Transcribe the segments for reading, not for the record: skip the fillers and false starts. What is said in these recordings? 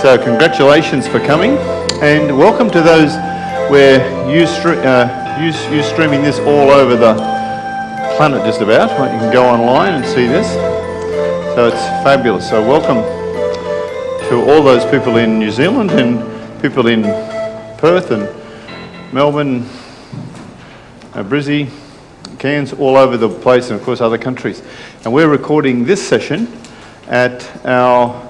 So congratulations for coming, and welcome to those where you streaming this all over the planet just about. You can go online and see this, so it's fabulous. So welcome to all those people in New Zealand and people in Perth and Melbourne, Brisbane, Cairns, all over the place, and of course other countries. And we're recording this session at our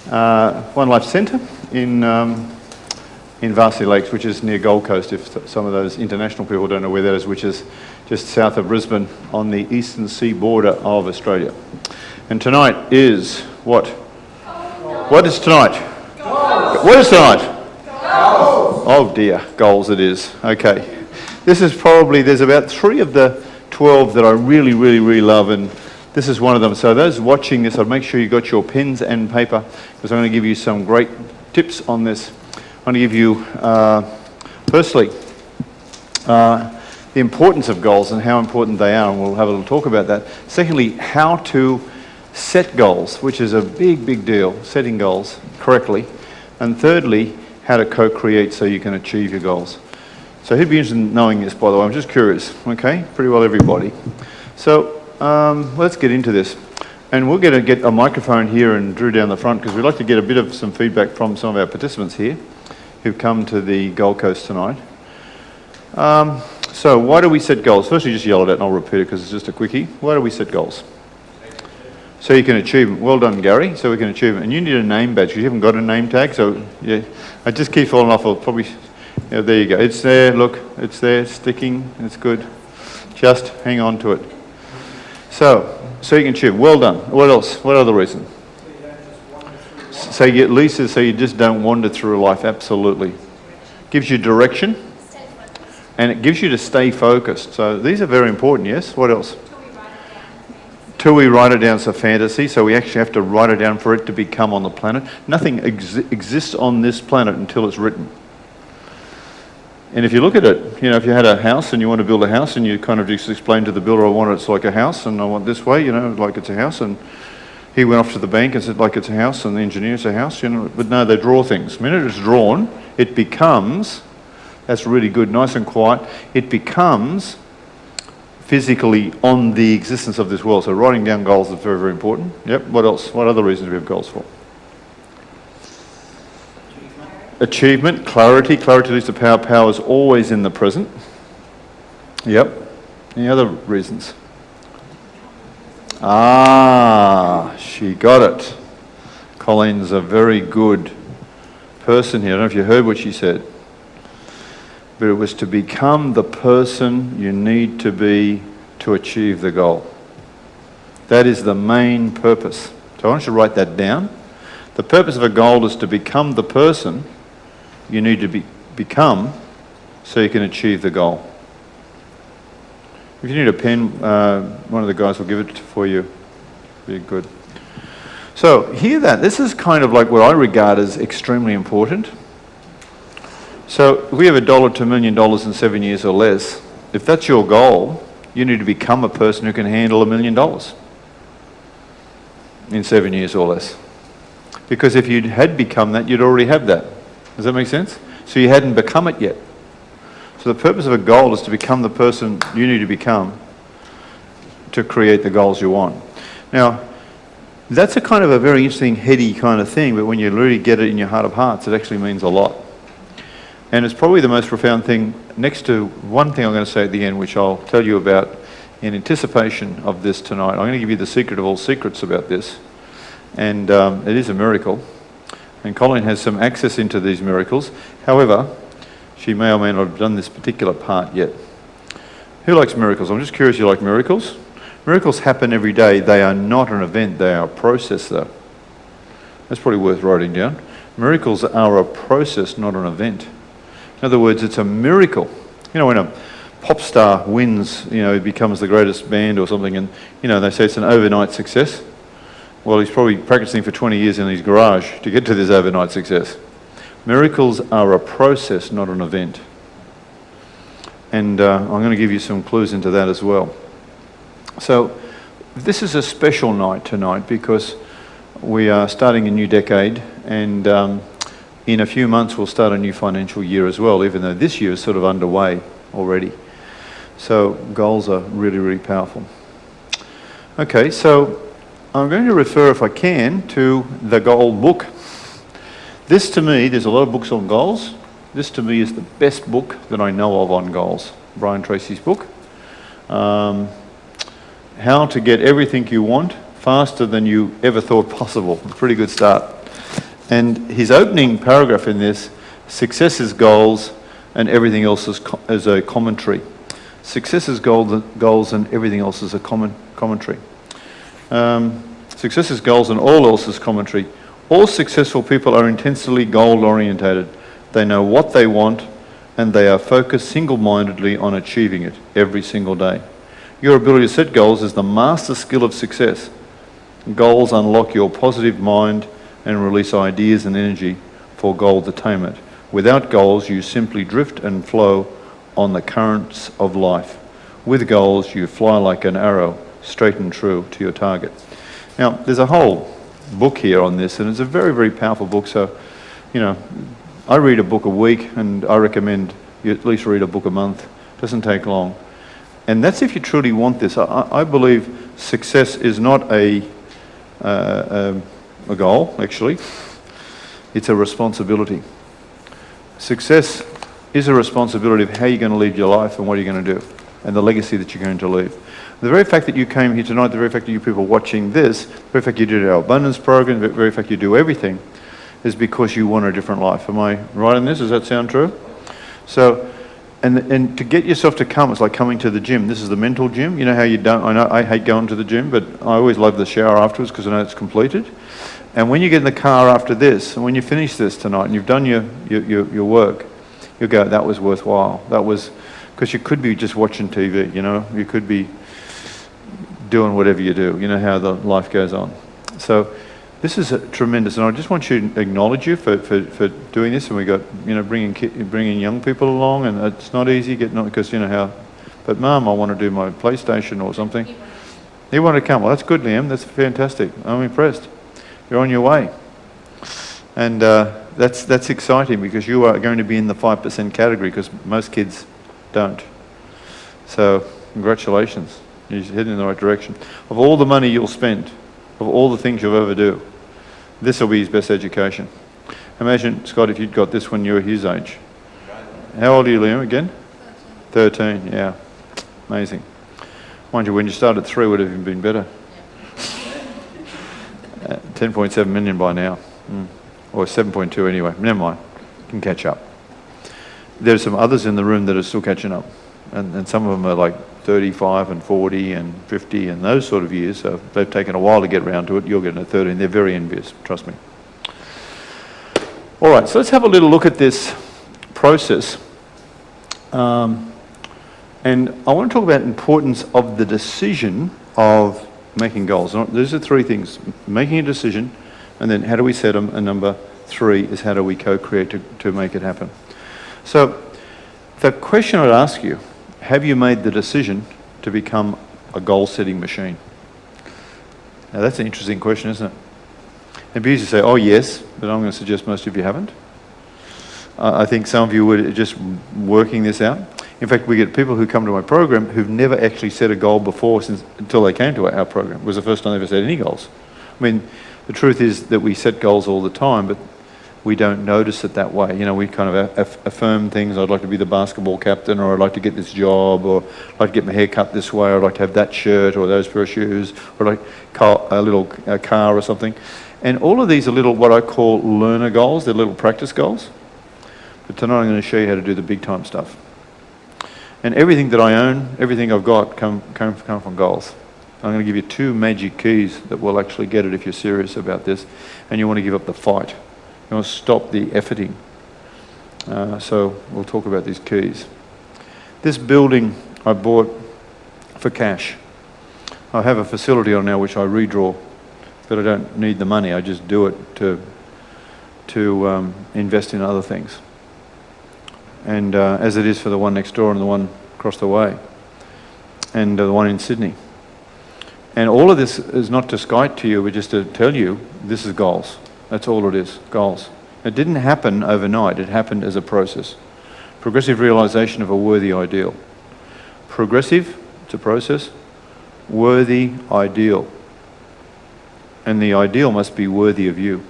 OneLife Centre in Varsity Lakes, which is near Gold Coast, if some of those international people don't know where that is, which is just south of Brisbane on the eastern sea border of Australia. And tonight is what? What is tonight? Goals. What is tonight? Goals. Oh dear, goals it is. Okay. This is probably, there's about 3 of the 12 that I really love, and this is one of them. So those watching this, I'll make sure you got your pens and paper, because I'm going to give you some great tips on this. I'm going to give you, firstly, the importance of goals and how important they are, and we'll have a little talk about that. Secondly, how to set goals, which is a big deal, setting goals correctly. And thirdly, how to co-create so you can achieve your goals. So who'd be interested in knowing this, by the way? I'm just curious, okay? Pretty well everybody. So let's get into this. And we're going to get a microphone here and Drew down the front, because we'd like to get a bit of some feedback from some of our participants here who've come to the Gold Coast tonight. So why do we set goals? Firstly, just yell it out and I'll repeat it because it's just a quickie. Why do we set goals? So you can achieve them. Well done, Gary. So we can achieve them. And you need a name badge because you haven't got a name tag. So yeah, I just keep falling off. I'll probably... Yeah, there you go. It's there. Look, it's there. It's sticking. It's good. Just hang on to it. So you can achieve. Well done. What else? What other reason? So you, Lisa, so you just don't wander through life. Absolutely. Gives you direction. And it gives you to stay focused. So these are very important, yes? What else? Till we write it down. So fantasy. So we actually have to write it down for it to become on the planet. Nothing exists on this planet until it's written. And if you look at it, you know, if you had a house and you want to build a house and you kind of just explain to the builder, I want it like a house and I want this way, you know, like it's a house. And he went off to the bank and said, like it's a house, and the engineer's a house, you know. But no, they draw things. The minute it's drawn, it becomes, that's really good, nice and quiet, it becomes physically on the existence of this world. So writing down goals is very important. Yep, what else? What other reasons do we have goals for? Achievement, clarity. Clarity leads to power. Power is always in the present. Yep. Any other reasons? Ah, she got it. Colleen's a very good person here. I don't know if you heard what she said. But it was to become the person you need to be to achieve the goal. That is the main purpose. So I want you to write that down. The purpose of a goal is to become the person you need to become so you can achieve the goal. If you need a pen, one of the guys will give it for you. Be good. So hear that. This is kind of like what I regard as extremely important. So if we have $1 to $1 million in 7 years or less, if that's your goal, you need to become a person who can handle $1 million in 7 years or less. Because if you had become that, you'd already have that. Does that make sense? So you hadn't become it yet. So the purpose of a goal is to become the person you need to become to create the goals you want. Now, that's a kind of a very interesting, heady kind of thing, but when you really get it in your heart of hearts, it actually means a lot. And it's probably the most profound thing, next to one thing I'm going to say at the end, which I'll tell you about in anticipation of this tonight. I'm going to give you the secret of all secrets about this. And it is a miracle. And Colleen has some access into these miracles. However, she may or may not have done this particular part yet. Who likes miracles? I'm just curious, you like miracles? Miracles happen every day. They are not an event, they are a process though. That's probably worth writing down. Miracles are a process, not an event. In other words, it's a miracle. You know, when a pop star wins, you know, he becomes the greatest band or something, and, you know, they say it's an overnight success. Well, he's probably practicing for 20 years in his garage to get to this overnight success. Miracles are a process, not an event. And I'm going to give you some clues into that as well. So this is a special night tonight because we are starting a new decade, and in a few months we'll start a new financial year as well, even though this year is sort of underway already. So goals are really, really powerful. Okay, so I'm going to refer, if I can, to the Goal book. This to me, there's a lot of books on goals. This to me is the best book that I know of on goals. Brian Tracy's book. How to get everything you want faster than you ever thought possible. Pretty good start. And his opening paragraph in this, success is goals and everything else is a commentary. Success is goals and everything else is a commentary. Success is goals and all else is commentary. All successful people are intensely goal-orientated. They know what they want and they are focused single-mindedly on achieving it every single day. Your ability to set goals is the master skill of success. Goals unlock your positive mind and release ideas and energy for goal attainment. Without goals, you simply drift and flow on the currents of life. With goals, you fly like an arrow, straight and true to your target. Now, there's a whole book here on this, and it's a very, very powerful book. So, you know, I read a book a week, and I recommend you at least read a book a month. It doesn't take long. And that's if you truly want this. I believe success is not a goal, actually. It's a responsibility. Success is a responsibility of how you're going to lead your life and what you're going to do, and the legacy that you're going to leave. The very fact that you came here tonight, the very fact that you people watching this, the very fact you did our abundance program, the very fact you do everything, is because you want a different life. Am I right in this? Does that sound true? So, and to get yourself to come, it's like coming to the gym. This is the mental gym. You know how you don't, I know I hate going to the gym, but I always love the shower afterwards because I know it's completed. And when you get in the car after this, and when you finish this tonight and you've done your work, you'll go, that was worthwhile. That was, because you could be just watching TV, you know, you could be doing whatever you do. You know how the life goes on. So this is tremendous, and I just want you to acknowledge you for doing this. And we got, you know, bringing young people along, and it's not easy getting on because you know how. But Mum, I want to do my PlayStation or something. You want to come? Well, that's good, Liam. That's fantastic. I'm impressed. You're on your way, and that's exciting because you are going to be in the 5% category because most kids don't. So congratulations. You're heading in the right direction. Of all the money you'll spend, of all the things you'll ever do, this will be his best education. Imagine, Scott, if you'd got this when you were his age. How old are you, Liam, again? 13, yeah. Amazing. Mind you, when you started at 3, would have even been better. 10.7 million by now. Or 7.2 anyway. Never mind. Can catch up. There's some others in the room that are still catching up. And some of them are like 35 and 40 and 50 and those sort of years. So they've taken a while to get around to it. You're getting at 13. They're very envious, trust me. All right, so let's have a little look at this process. And I want to talk about the importance of the decision of making goals. These are 3 things. Making a decision, and then how do we set them? And number 3 is how do we co-create to make it happen. So the question I'd ask you, have you made the decision to become a goal-setting machine? Now that's an interesting question, isn't it? It'd be easy to say, oh yes, but I'm going to suggest most of you haven't. I think some of you were just working this out. In fact, we get people who come to my program who've never actually set a goal before until they came to our program. It was the first time they ever set any goals. I mean, the truth is that we set goals all the time, but we don't notice it that way. You know, we kind of affirm things. I'd like to be the basketball captain, or I'd like to get this job, or I'd like to get my hair cut this way, or I'd like to have that shirt or those pair of shoes, or like a little car or something. And all of these are little, what I call learner goals. They're little practice goals. But tonight I'm going to show you how to do the big time stuff. And everything that I own, everything I've got come from goals. I'm going to give you 2 magic keys that will actually get it if you're serious about this, and you want to give up the fight. You want to stop the efforting. So we'll talk about these keys. This building I bought for cash. I have a facility on now which I redraw, but I don't need the money. I just do it to invest in other things. And as it is for the one next door and the one across the way, and the one in Sydney. And all of this is not to skite to you, but just to tell you, this is goals. That's all it is, goals. It didn't happen overnight, it happened as a process. Progressive realization of a worthy ideal. Progressive, it's a process. Worthy ideal. And the ideal must be worthy of you.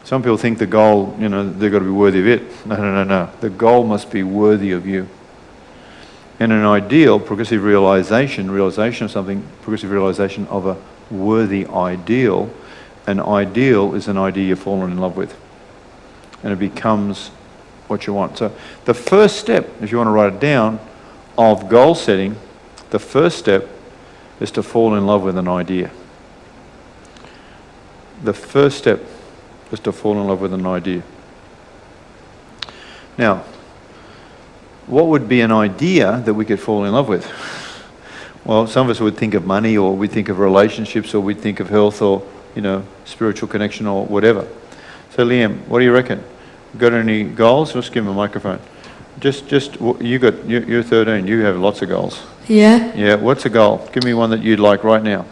Some people think the goal, they've got to be worthy of it. No. The goal must be worthy of you. And an ideal, progressive realization of something, progressive realization of a worthy ideal. An ideal is an idea you've fallen in love with. And it becomes what you want. So the first step, if you want to write it down, of goal setting, the first step is to fall in love with an idea. The first step is to fall in love with an idea. Now, what would be an idea that we could fall in love with? Well, some of us would think of money, or we'd think of relationships, or we'd think of health, or spiritual connection, or whatever. So Liam, what do you reckon? Got any goals? Let's give him a microphone. You're 13. You have lots of goals. Yeah. Yeah. What's a goal? Give me one that you'd like right now,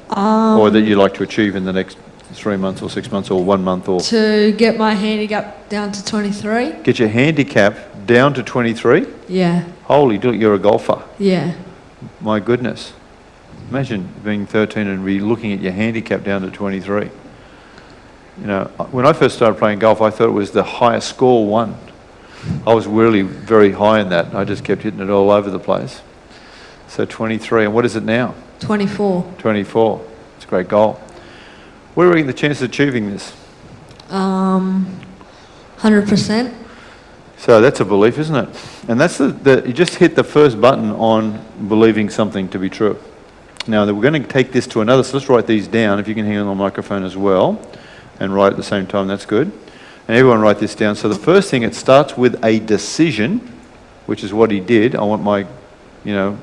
or that you'd like to achieve in the next 3 months, or 6 months, or 1 month, or to get my handicap down to 23. Get your handicap down to 23. Yeah. Holy, you're a golfer. Yeah. My goodness. Imagine being 13 and be looking at your handicap down to 23. When I first started playing golf, I thought it was the highest score won. I was really very high in that. I just kept hitting it all over the place. So 23, and what is it now? 24. 24. It's a great goal. What are the chances of achieving this? 100%. So that's a belief, isn't it? And that's you just hit the first button on believing something to be true. Now, we're going to take this to another, so let's write these down. If you can hang on the microphone as well and write at the same time, that's good. And everyone write this down. So the first thing, it starts with a decision, which is what he did. I want my, and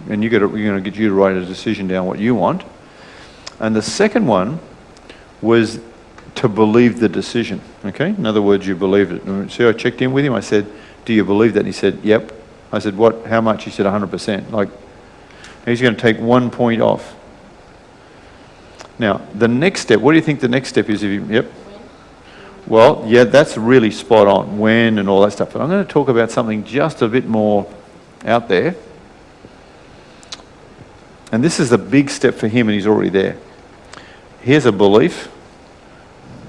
we're going to get you to write a decision down, what you want. And the second one was to believe the decision, okay? In other words, you believed it. See, I checked in with him. I said, do you believe that? And he said, yep. I said, what? How much? He said, 100%. He's going to take 1 point off. Now, the next step, what do you think the next step is? Yep. Well, yeah, that's really spot on, when and all that stuff. But I'm going to talk about something just a bit more out there. And this is a big step for him, and he's already there. Here's a belief.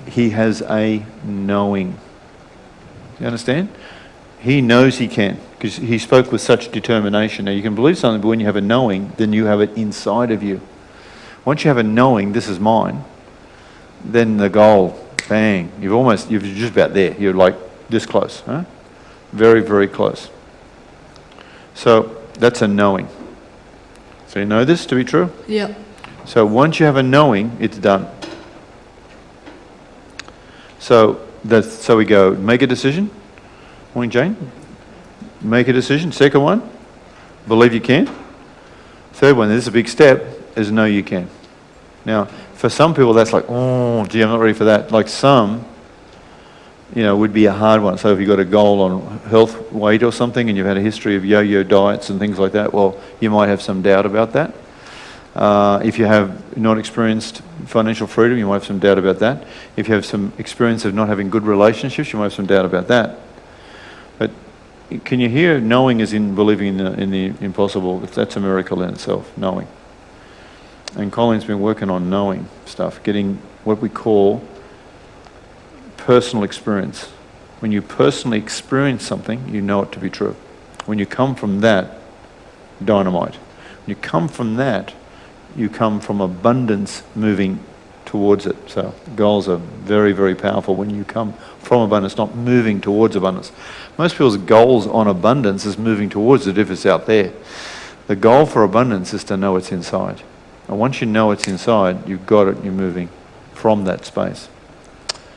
He has a knowing. You understand? He knows he can, because he spoke with such determination. Now, you can believe something, but when you have a knowing, then you have it inside of you. Once you have a knowing, this is mine, then the goal, bang, you're just about there. You're like this close, huh? Very, very close. So that's a knowing. So you know this to be true? Yep. So once you have a knowing, it's done. So we go, make a decision. Morning, Jane. Make a decision. Second one, believe you can. Third one, this is a big step, is know you can. Now, for some people, that's like, oh, gee, I'm not ready for that. Like some, would be a hard one. So if you've got a goal on health, weight or something, and you've had a history of yo-yo diets and things like that, well, you might have some doubt about that. If you have not experienced financial freedom, you might have some doubt about that. If you have some experience of not having good relationships, you might have some doubt about that. But can you hear knowing is in believing in the impossible? That's a miracle in itself, knowing. And Colin's been working on knowing stuff, getting what we call personal experience. When you personally experience something, you know it to be true. When you come from that, dynamite. When you come from that, you come from abundance moving towards it. So goals are very, very powerful when you come from abundance, not moving towards abundance. Most people's goals on abundance is moving towards it if it's out there. The goal for abundance is to know it's inside. And once you know it's inside, you've got it, you're moving from that space.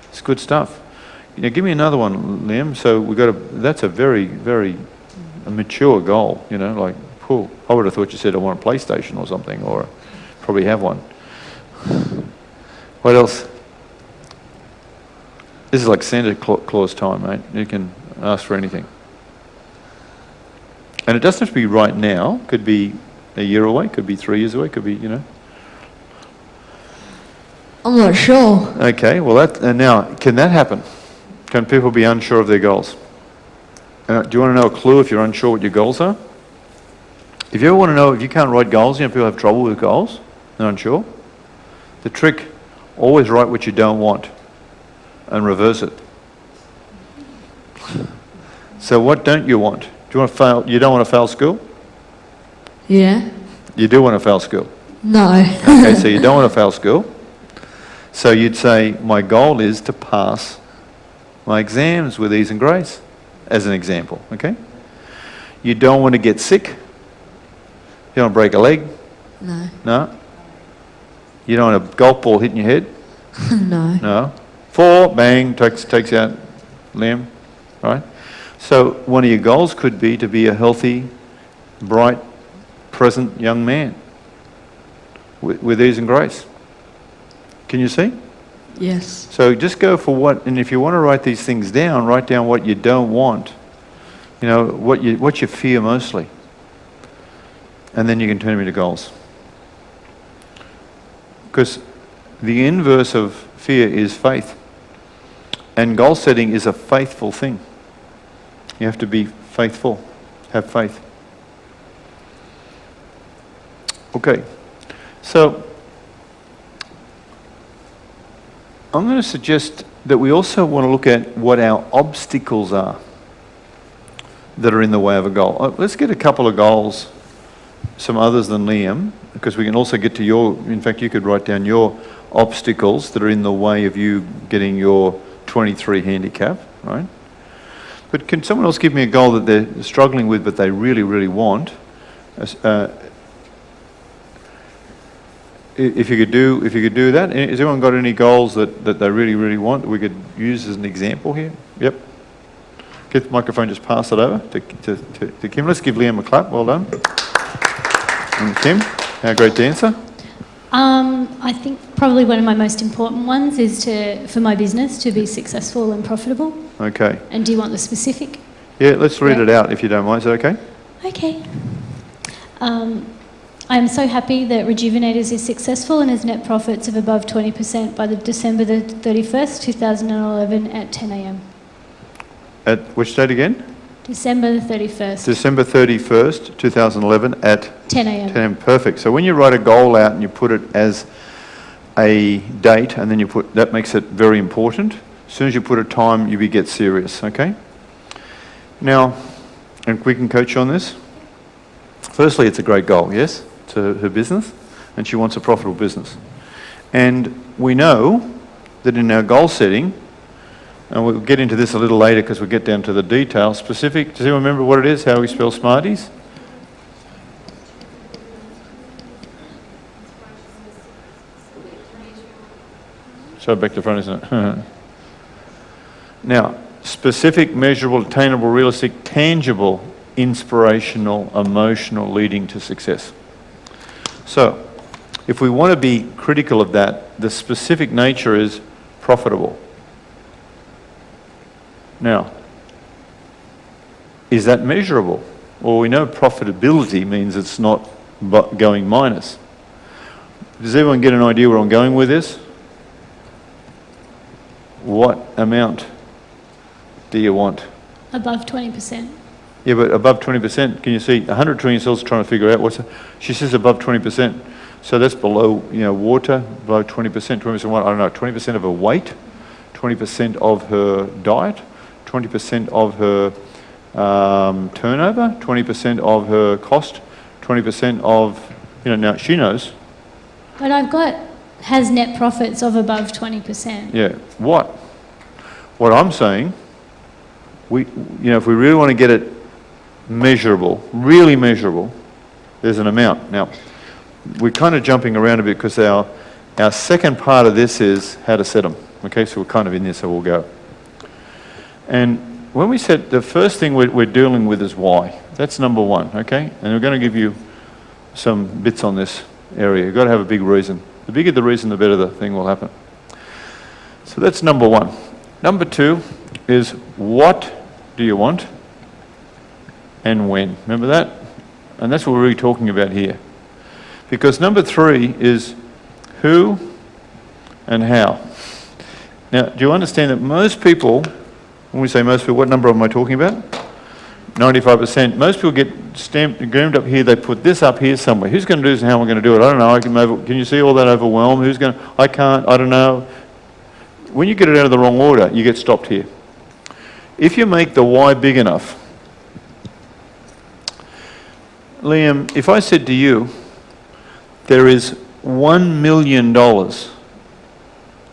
It's good stuff. Give me another one, Liam. So that's a very, very mature goal, cool. I would have thought you said I want a PlayStation or something, or probably have one. What else? This is like Santa Claus time, mate. You can ask for anything. And it doesn't have to be right now. Could be a year away, could be 3 years away, could be, I'm not sure. Okay, well, now, can that happen? Can people be unsure of their goals? Do you want to know a clue if you're unsure what your goals are? If you ever want to know, if you can't write goals, people have trouble with goals, they're unsure. The trick, always write what you don't want and reverse it. So what don't you want? Do you want to fail? You don't want to fail school? Yeah. You do want to fail school? No. Okay, so you don't want to fail school. So you'd say, my goal is to pass my exams with ease and grace, as an example, okay? You don't want to get sick. You don't want to break a leg. No. No. You don't want a golf ball hitting your head. No. No. 4, bang, takes you out, Liam, right? So one of your goals could be to be a healthy, bright, present young man with ease and grace. Can you see? Yes. So just go for what, and if you want to write these things down, write down what you don't want. You know, what you fear mostly. And then you can turn them into goals. Because the inverse of fear is faith. And goal setting is a faithful thing. You have to be faithful, have faith. Okay, so I'm going to suggest that we also want to look at what our obstacles are that are in the way of a goal. Let's get a couple of goals, some others than Liam, because we can also get to in fact you could write down your obstacles that are in the way of you getting your 23 handicap, right? But can someone else give me a goal that they're struggling with but they really, really want? If you could do that, has anyone got any goals that they really, really want that we could use as an example here? Yep. Get the microphone, just pass it over to Kim. Let's give Liam a clap. Well done. And Kim, our great dancer. I think probably one of my most important ones is for my business to be successful and profitable. Okay. And do you want the specific? Yeah, let's read it out if you don't mind. Is that okay? Okay. I am so happy that Rejuvenators is successful and has net profits of above 20% by the December the 31st, 2011 at 10 a.m. At which date again? December the 31st. December 31st, 2011 at 10 a.m. 10 a.m. Perfect. So when you write a goal out and you put it as a date and then that makes it very important. As soon as you put a time, you get serious, okay? Now, and we can coach you on this. Firstly, it's a great goal, yes, to her business, and she wants a profitable business. And we know that in our goal setting, and we'll get into this a little later because we'll get down to the details, specific, does anyone remember what it is, how we spell Smarties? So back to front, isn't it? Now, specific, measurable, attainable, realistic, tangible, inspirational, emotional, leading to success. So, if we want to be critical of that, the specific nature is profitable. Now, is that measurable? Well, we know profitability means it's not going minus. Does everyone get an idea where I'm going with this? What amount do you want? Above 20%. Yeah, but above 20%, can you see? 100 trillion cells trying to figure out she says above 20%. So that's below, water, below 20%, 20% what? I don't know, 20% of her weight, 20% of her diet, 20% of her turnover, 20% of her cost, 20% of, now she knows. But has net profits of above 20%. Yeah, what I'm saying, if we really want to get it measurable, really measurable, there's an amount. Now, we're kind of jumping around a bit because our second part of this is how to set them. Okay, so we're kind of in this, so we'll go. And when we said the first thing we're dealing with is why. That's number one, okay? And we're going to give you some bits on this area. You've got to have a big reason. The bigger the reason, the better the thing will happen. So that's number one. Number two is what do you want and when? Remember that? And that's what we're really talking about here. Because number three is who, and how. Now, do you understand that most people, when we say most people, what number am I talking about? 95%. Most people get stamped and groomed up here. They put this up here somewhere. Who's going to do this and how am I going to do it? I don't know. Can you see all that overwhelm? Who's going to? I can't. I don't know. When you get it out of the wrong order, you get stopped here. If you make the why big enough, Liam, if I said to you, there is $1 million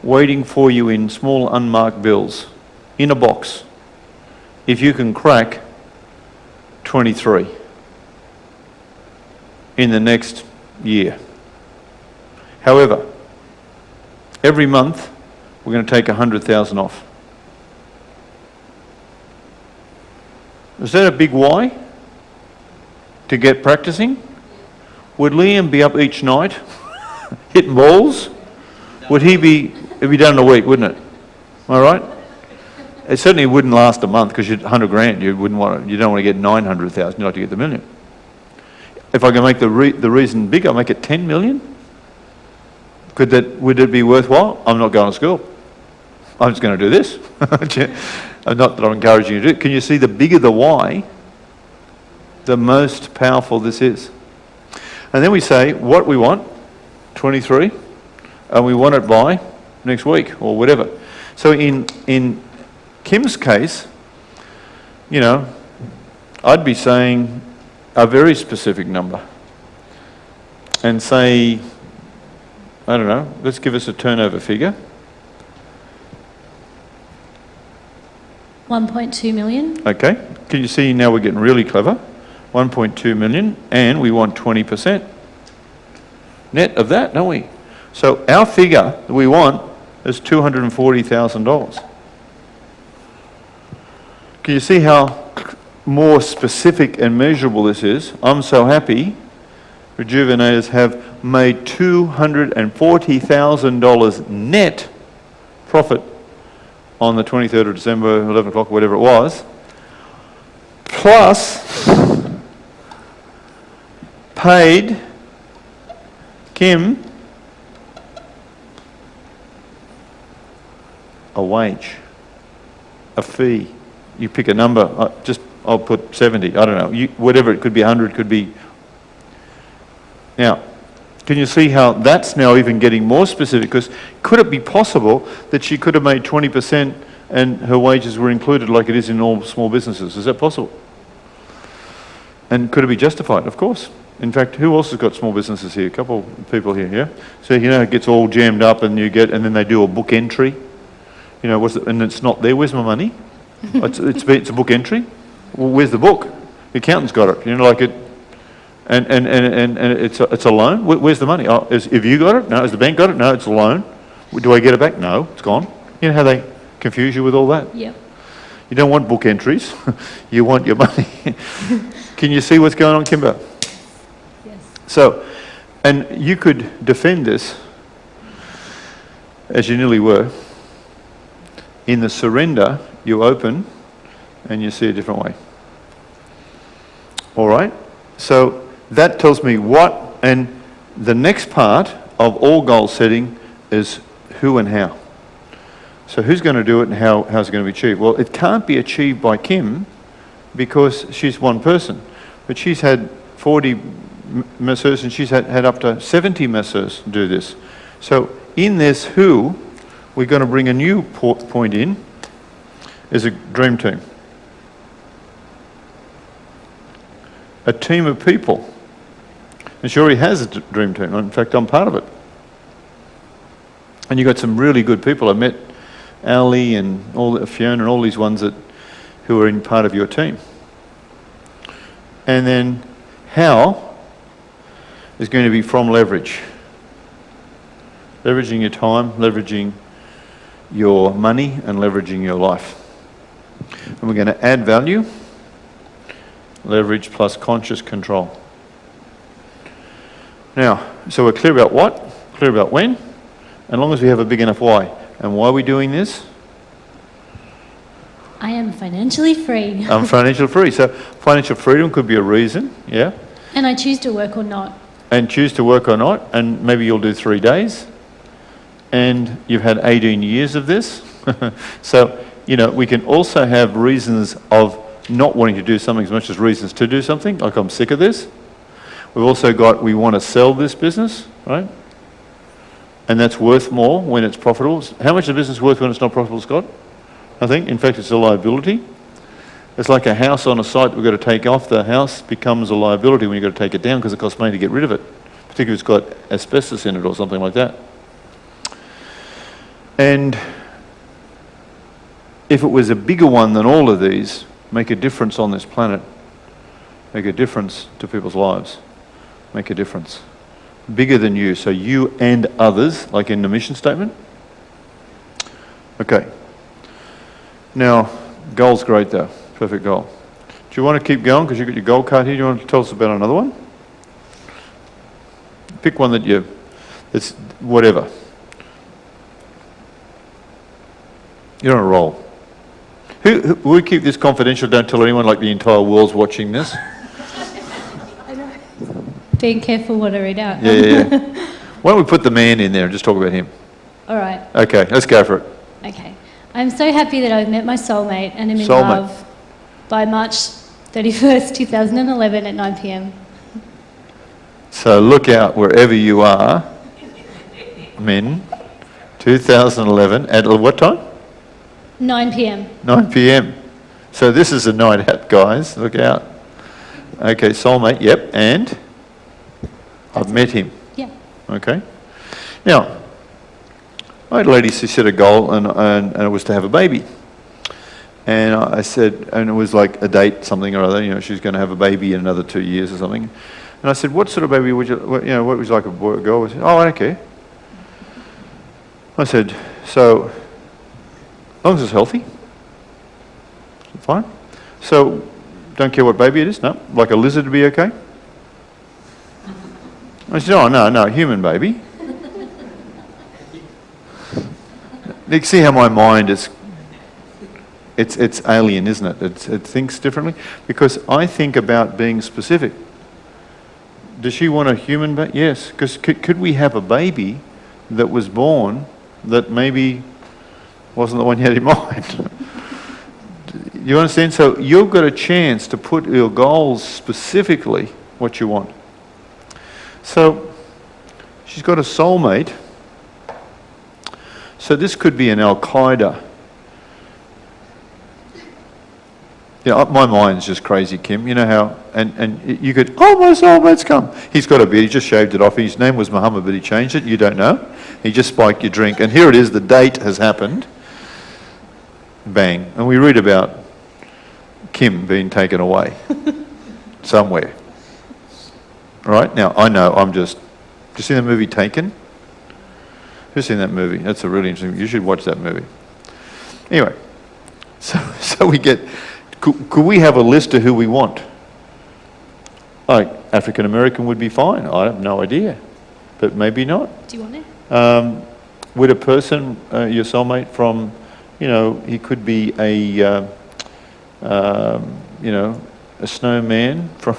waiting for you in small unmarked bills in a box if you can crack 23 in the next year. However, every month we're going to take 100,000 off. Is that a big why? To get practicing? Would Liam be up each night hitting balls? Would he be, it'd be done in a week, wouldn't it? Am I right? It certainly wouldn't last a month because you'd 100 grand. You wouldn't want to, you don't want to get 900,000. You'd like to get the million. If I can make the reason bigger, make it 10 million. Would it be worthwhile? I'm not going to school. I'm just going to do this. Not that I'm encouraging you to do it. Can you see the bigger the why, the most powerful this is? And then we say what we want, 23, and we want it by next week or whatever. So in Kim's case, you know, I'd be saying a very specific number and say, I don't know, let's give us a turnover figure. 1.2 million. Okay, can you see now we're getting really clever? 1.2 million, and we want 20% net of that, don't we? So our figure that we want is $240,000. Can you see how more specific and measurable this is? I'm so happy Rejuvenators have made $240,000 net profit on the 23rd of December, 11 o'clock, whatever it was, plus paid Kim a wage, a fee. You pick a number, I'll put 70, I don't know, whatever, it could be 100, could be. Now, can you see how that's now even getting more specific? Because could it be possible that she could have made 20% and her wages were included like it is in all small businesses? Is that possible? And could it be justified? Of course. In fact, who else has got small businesses here? A couple of people here, yeah? So, you know, it gets all jammed up and then they do a book entry. You know, and it's not there. Where's my money? It's a book entry. Well, where's the book? The accountant's got it. You know, like it, and it's a loan. Where's the money? Oh, have you got it? No. Has the bank got it? No, it's a loan. Do I get it back? No, it's gone. You know how they confuse you with all that? Yep. You don't want book entries. You want your money. Can you see what's going on, Kimber? Yes. So, and you could defend this, as you nearly were. In the surrender, you open and you see a different way. All right? So that tells me what, and the next part of all goal setting is who and how. So who's going to do it and how's it going to be achieved? Well, it can't be achieved by Kim because she's one person. But she's had 40 masseurs and she's had up to 70 masseurs do this. So in this who, we're going to bring a new point in, is a dream team. A team of people. And she already has a dream team. In fact, I'm part of it. And you've got some really good people. I met Ali and Fiona and all these ones who are in part of your team. And then how is going to be from leverage. Leveraging your time, leveraging your money, and leveraging your life. And we're going to add value, leverage plus conscious control. Now, so we're clear about what, clear about when, as long as we have a big enough why. And why are we doing this? I am financially free. I'm financially free. So financial freedom could be a reason, yeah? And I choose to work or not. And choose to work or not, and maybe you'll do 3 days. and you've had 18 years of this. So, you know, we can also have reasons of not wanting to do something as much as reasons to do something, like I'm sick of this. We've also got, we want to sell this business, right? And that's worth more when it's profitable. How much is a business worth when it's not profitable, Scott? I think, in fact, it's a liability. It's like a house on a site we've got to take off. The house becomes a liability when you've got to take it down because it costs money to get rid of it, particularly if it's got asbestos in it or something like that. And if it was a bigger one than all of these, make a difference on this planet, make a difference to people's lives, make a difference. Bigger than you, so you and others, like in the mission statement. Okay. Now, goal's great though, perfect goal. Do you want to keep going because you've got your goal card here? Do you want to tell us about another one? Pick one that's whatever. You're on a roll. Will we keep this confidential? Don't tell anyone, like the entire world's watching this. Being careful what I read out. Yeah. Why don't we put the man in there and just talk about him? All right. Okay, let's go for it. Okay. I'm so happy that I've met my soulmate and am in love by March 31st, 2011 at 9 p.m. So look out wherever you are, men, 2011, at what time? 9 p.m. 9 p.m. So this is a night out, guys. Look out. Okay, soulmate, yep, and I've met him. Yeah. Okay. Now, I had a lady who set a goal, and it was to have a baby. And I said, and it was like a date, something or other, you know, she's going to have a baby in another 2 years or something. And I said, what sort of baby would you, what was like a boy or girl? I said, oh, I don't care. I said, so, as long as it's healthy, fine. So, don't care what baby it is? No. Like a lizard would be okay? I said, oh, no, human baby. You see how my mind is, it's alien, isn't it? It thinks differently. Because I think about being specific. Does she want a human baby? Yes. Because could we have a baby that was born that maybe wasn't the one you had in mind? You understand? So you've got a chance to put your goals specifically what you want. So she's got a soulmate. So this could be an Al-Qaeda. Yeah, my mind's just crazy, Kim. You know how, and you could, oh, my soulmate's come. He's got a beard, he just shaved it off. His name was Muhammad, but he changed it. You don't know. He just spiked your drink. And here it is, the date has happened. Bang. And we read about Kim being taken away somewhere. Right? Now, I know, did you see the movie Taken? Who's seen that movie? That's a really interesting, you should watch that movie. Anyway, so we get, could we have a list of who we want? Like, African American would be fine. I have no idea, but maybe not. Do you want it? Would a person, your soulmate from, you know, he could be a snowman from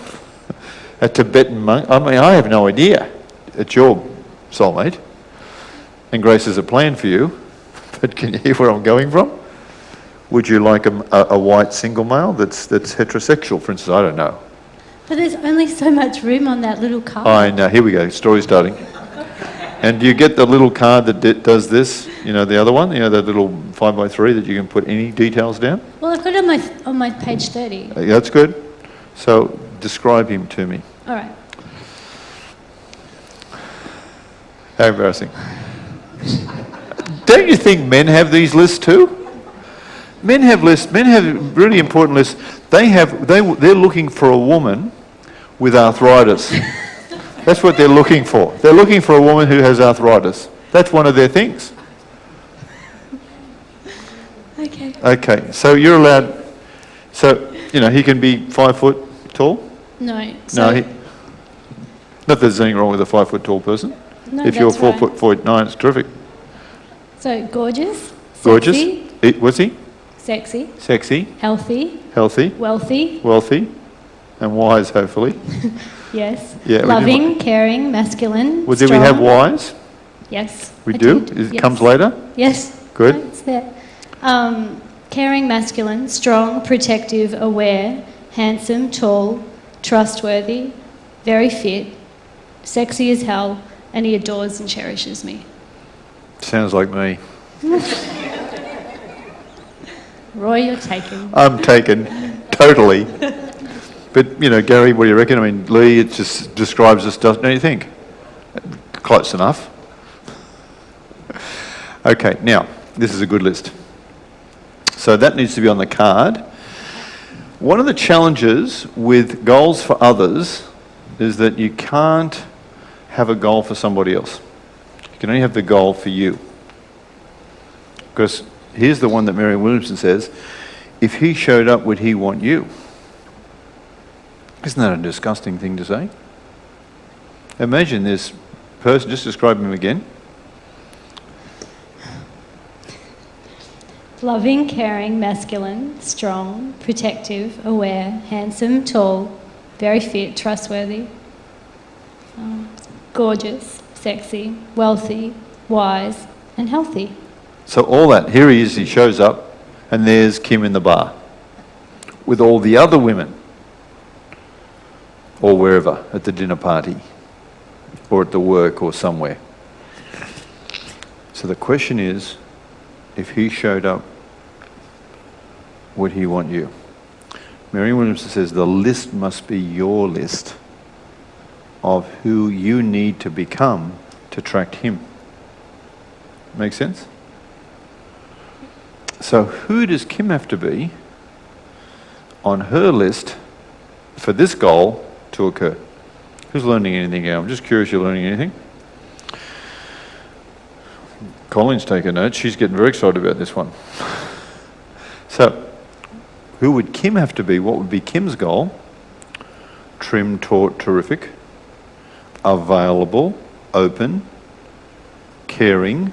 a Tibetan monk. I mean, I have no idea. It's your soulmate. And Grace has a plan for you. But can you hear where I'm going from? Would you like a white single male that's heterosexual, for instance? I don't know. But there's only so much room on that little card. I know. Here we go. Story starting. And do you get the little card that does this? You know, the other one? You know, that little 5x3 that you can put any details down? Well, I've got it on my page 30. That's good. So describe him to me. All right. How embarrassing. Don't you think men have these lists too? Men have lists. Men have really important lists. They're looking for a woman with arthritis. That's what they're looking for. They're looking for a woman who has arthritis. That's one of their things. Okay. Okay, so you're allowed, so, you know, he can be 5 foot tall? No. No, not that there's anything wrong with a 5 foot tall person. No, if you're that's 4'9", it's terrific. So gorgeous. Gorgeous. Sexy, Was he? Sexy. Sexy. Healthy. Healthy. Wealthy. Wealthy. And wise, hopefully. Yes. Yeah. Loving, caring, masculine. Did we have wise? Yes. We I do? did. It Yes. comes later? Yes. Good. No, it's there. Caring masculine, strong, protective, aware, handsome, tall, trustworthy, very fit, sexy as hell, and he adores and cherishes me. Sounds like me. Roy, you're taken. I'm taken, totally. But, you know, Gary, what do you reckon? I mean, Lee, it just describes us, don't you think? Close enough. Okay, now, this is a good list. So that needs to be on the card. One of the challenges with goals for others is that you can't have a goal for somebody else. You can only have the goal for you. Because here's the one that Marianne Williamson says, if he showed up, would he want you? Isn't that a disgusting thing to say? Imagine this person, just describe him again. Loving, caring, masculine, strong, protective, aware, handsome, tall, very fit, trustworthy, gorgeous, sexy, wealthy, wise, and healthy. So all that, here he is, he shows up, and there's Kim in the bar with all the other women, or wherever, at the dinner party, or at the work, or somewhere. So the question is, if he showed up, would he want you? Marianne Williamson says the list must be your list of who you need to become to attract him. Make sense? So who does Kim have to be on her list for this goal to occur? Who's learning anything here? I'm just curious, you're learning anything? Colin's taking notes. She's getting very excited about this one. So, who would Kim have to be? What would be Kim's goal? Trim, taut, terrific, available, open, caring,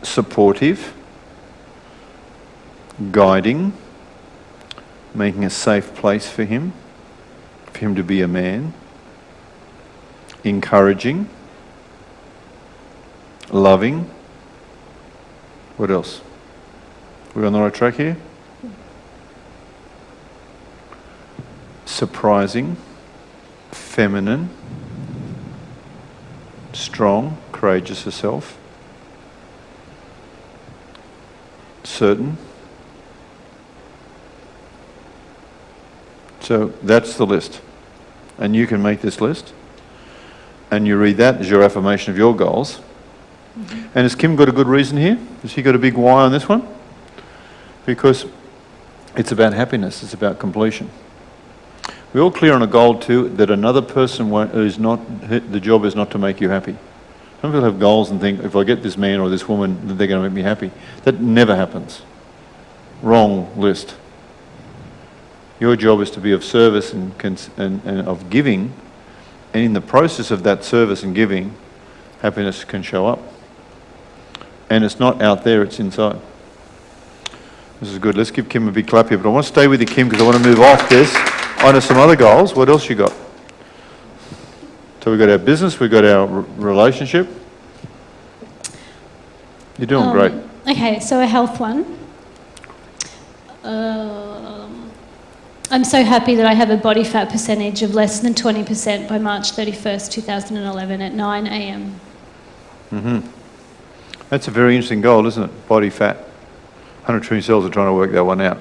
supportive, guiding, making a safe place for him to be a man, encouraging, loving. What else? We're on the right track here? Surprising, feminine, strong, courageous herself, certain. So that's the list. And you can make this list. And you read that as your affirmation of your goals. Mm-hmm. And has Kim got a good reason here? Has he got a big why on this one? Because it's about happiness, it's about completion. We're all clear on a goal too, that another person is not, the job is not to make you happy. Some people have goals and think, if I get this man or this woman, then they're going to make me happy. That never happens. Wrong list. Your job is to be of service and of giving, and in the process of that service and giving, happiness can show up. And it's not out there, it's inside. This is good. Let's give Kim a big clap here. But I want to stay with you, Kim, because I want to move off this onto some other goals. What else you got? So we've got our business, we've got our relationship. You're doing great. Okay, so a health one. I'm so happy that I have a body fat percentage of less than 20% by March 31st, 2011 at 9 a.m. Mm-hmm. That's a very interesting goal, isn't it? Body fat. 100 trillion cells are trying to work that one out.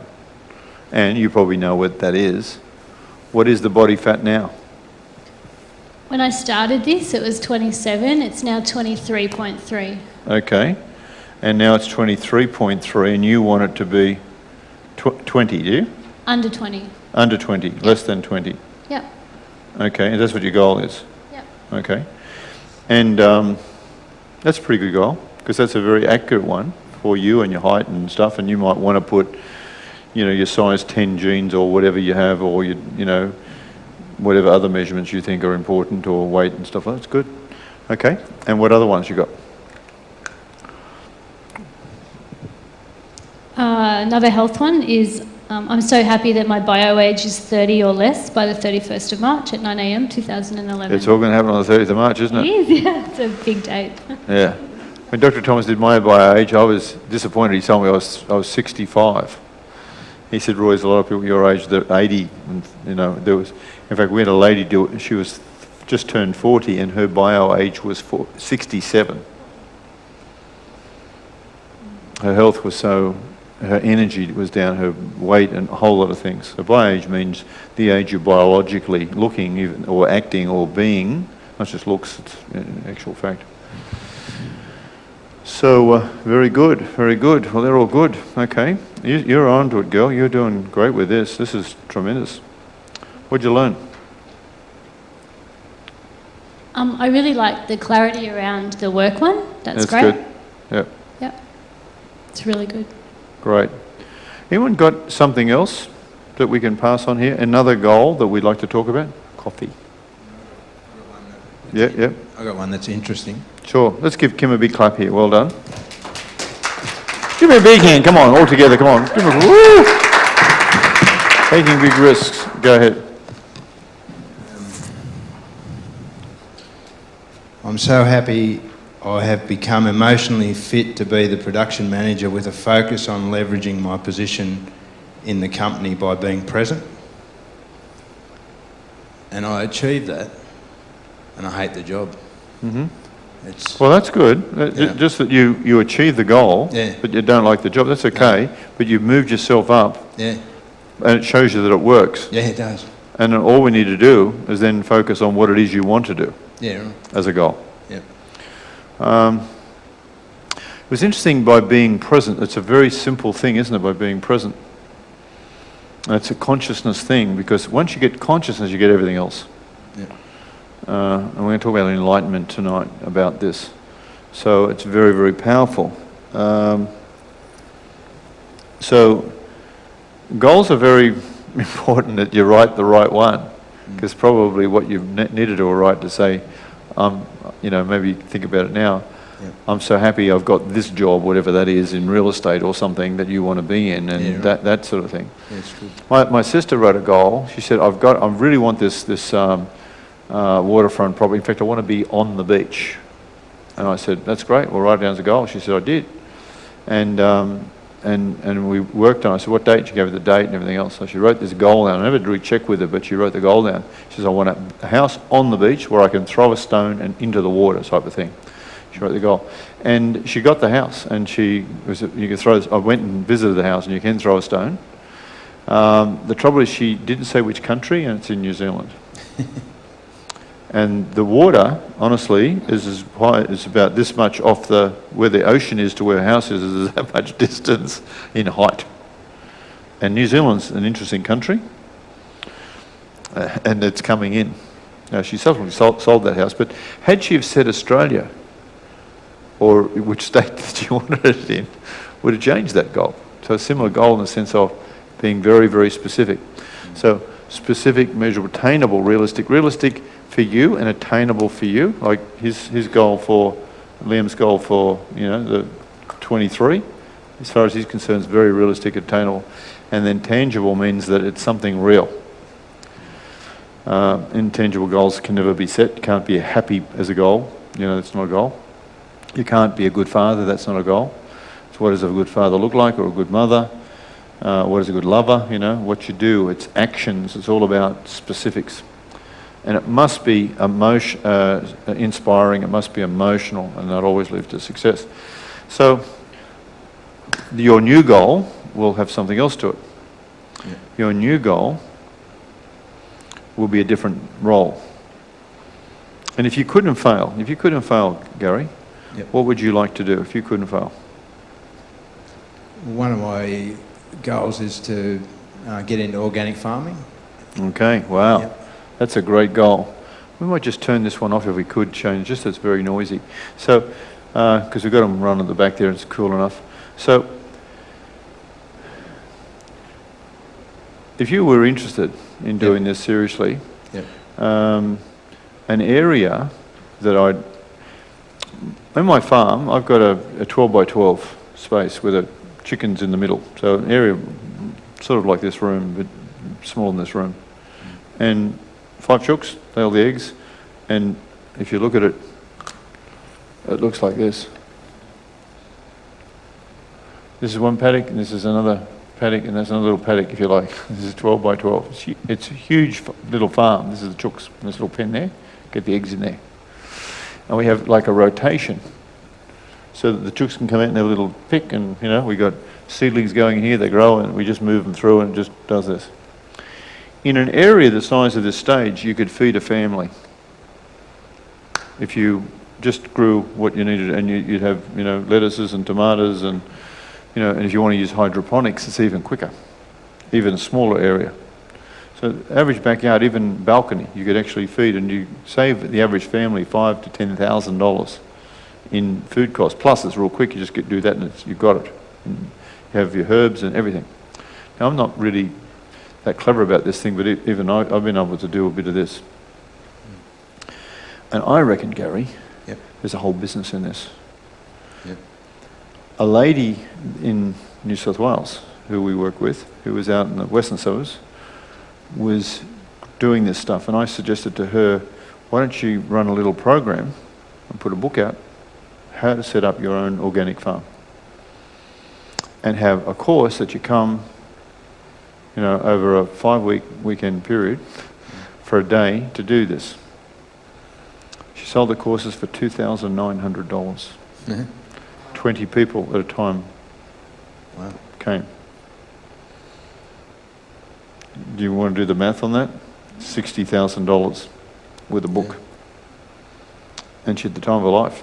And you probably know what that is. What is the body fat now? When I started this, it was 27. It's now 23.3. Okay. And now it's 23.3, and you want it to be 20, do you? Under 20. Under 20, less than 20. Yep. Okay, and that's what your goal is? Yep. Okay. And that's a pretty good goal, because that's a very accurate one for you and your height and stuff, and you might want to put, you know, your size 10 jeans or whatever you have, or, you know, whatever other measurements you think are important, or weight and stuff like that. That's good. Okay, and what other ones you got? Another health one is I'm so happy that my bio age is 30 or less by the 31st of March at 9 a.m. 2011. It's all going to happen on the 30th of March, isn't it? It is, yeah. It's a big date. Yeah. When Dr. Thomas did my bio age, I was disappointed. He told me I was 65. He said, Roy, there's a lot of people your age that are 80. And, you know, there was, in fact, we had a lady do it. She was just turned 40 and her bio age was 67. Her health was so, her energy was down, her weight and a whole lot of things. So bio age means the age you're biologically looking even, or acting or being, not just looks, it's an actual fact. So, very good, very good. Well, they're all good. Okay. You're on to it, girl. You're doing great with this. This is tremendous. What'd you learn? I really like the clarity around the work one. That's great. Good. Yep. Yep. It's really good. Great. Anyone got something else that we can pass on here? Another goal that we'd like to talk about? Coffee. Yeah, yeah. I got one that's interesting. Sure. Let's give Kim a big clap here. Well done. Give me a big hand. Come on, all together. Come on. Give me a woo! Taking big risks. Go ahead. I'm so happy I have become emotionally fit to be the production manager with a focus on leveraging my position in the company by being present. And I achieved that, and I hate the job. Mm-hmm. It's, Well, that's good. Yeah. Just that you achieve the goal, Yeah. but you don't like the job. That's okay. But you've moved yourself up, yeah, and it shows you that it works. yeah, it does. And then all we need to do is then focus on what it is you want to do Yeah, right. as a goal. Yep. It was interesting by being present. It's a very simple thing, isn't it, by being present? And it's a consciousness thing, because once you get consciousness, you get everything else. Yeah. And we're going to talk about enlightenment tonight about this. So it's very, very powerful. So goals are very important that you write the right one, because probably what you needed to write to say, maybe think about it now. Yeah. I'm so happy I've got this job, whatever that is, in real estate or something that you want to be in, and Yeah, right. that sort of thing. Yeah, it's good. My sister wrote a goal. She said, I really want this waterfront property. In fact, I want to be on the beach. And I said, that's great. We'll write it down as a goal. She said, I did. And we worked on it. I said, what date? She gave her the date and everything else. So she wrote this goal down. I never rechecked with her, but she wrote the goal down. She says, I want a house on the beach where I can throw a stone and into the water type of thing. She wrote the goal. And she got the house, and I went and visited the house, and you can throw a stone. The trouble is she didn't say which country, and it's in New Zealand. And the water, honestly, is about this much off where the ocean is to where her house is that much distance in height. And New Zealand's an interesting country, and it's coming in. Now, she subsequently sold that house, but had she have said Australia, or which state that she wanted it in, would have changed that goal. So a similar goal in the sense of being very, very specific. So specific, measurable, attainable, realistic. Realistic for you and attainable for you. Like his goal for, Liam's goal for, the 23, as far as he's concerned, is very realistic, attainable. And then tangible means that it's something real. Intangible goals can never be set. You can't be happy as a goal. That's not a goal. You can't be a good father, that's not a goal. So what does a good father look like, or a good mother? What is a good lover? What you do, it's actions, it's all about specifics. And it must be inspiring, it must be emotional, and that always leads to success. So your new goal will have something else to it. Yeah. Your new goal will be a different role. And if you couldn't fail, Gary, Yep. What would you like to do if you couldn't fail? One of my goals is to get into organic farming. Okay, wow. Yep. That's a great goal. We might just turn this one off if we could, Shane, just it's very noisy. So, because we've got them run at the back there, it's cool enough. So, if you were interested in doing this seriously, Yep. An area that in my farm, I've got a 12 by 12 space with chickens in the middle. So an area sort of like this room, but smaller than this room. And 5 chooks, they all the eggs. And if you look at it, it looks like this. This is one paddock, and this is another paddock, and that's another little paddock, if you like. This is 12 by 12. It's a huge little farm. This is the chooks, this little pen there. Get the eggs in there. And we have like a rotation, so that the chooks can come out and have a little pick, and you know, we got seedlings going here, they grow, and we just move them through, and it just does this. In an area the size of this stage, you could feed a family. If you just grew what you needed, and you'd have, you know, lettuces and tomatoes, and you know, and if you want to use hydroponics, it's even quicker, even a smaller area. So average backyard, even balcony, you could actually feed, and you save the average family $5,000 to $10,000 in food costs. Plus, it's real quick. You just do that, and you've got it. And you have your herbs and everything. Now, I'm not really that clever about this thing, but even I've been able to do a bit of this. And I reckon, Gary, Yep. there's a whole business in this. Yep. A lady in New South Wales who we work with, who was out in the western suburbs, was doing this stuff, and I suggested to her, why don't you run a little program and put a book out, how to set up your own organic farm, and have a course that you come, you know, over a 5-week weekend period for a day to do this. She sold the courses for $2,900. 20 people at a time Wow. came. Do you want to do the math on that? $60,000 with a book. Yeah. And she had the time of her life.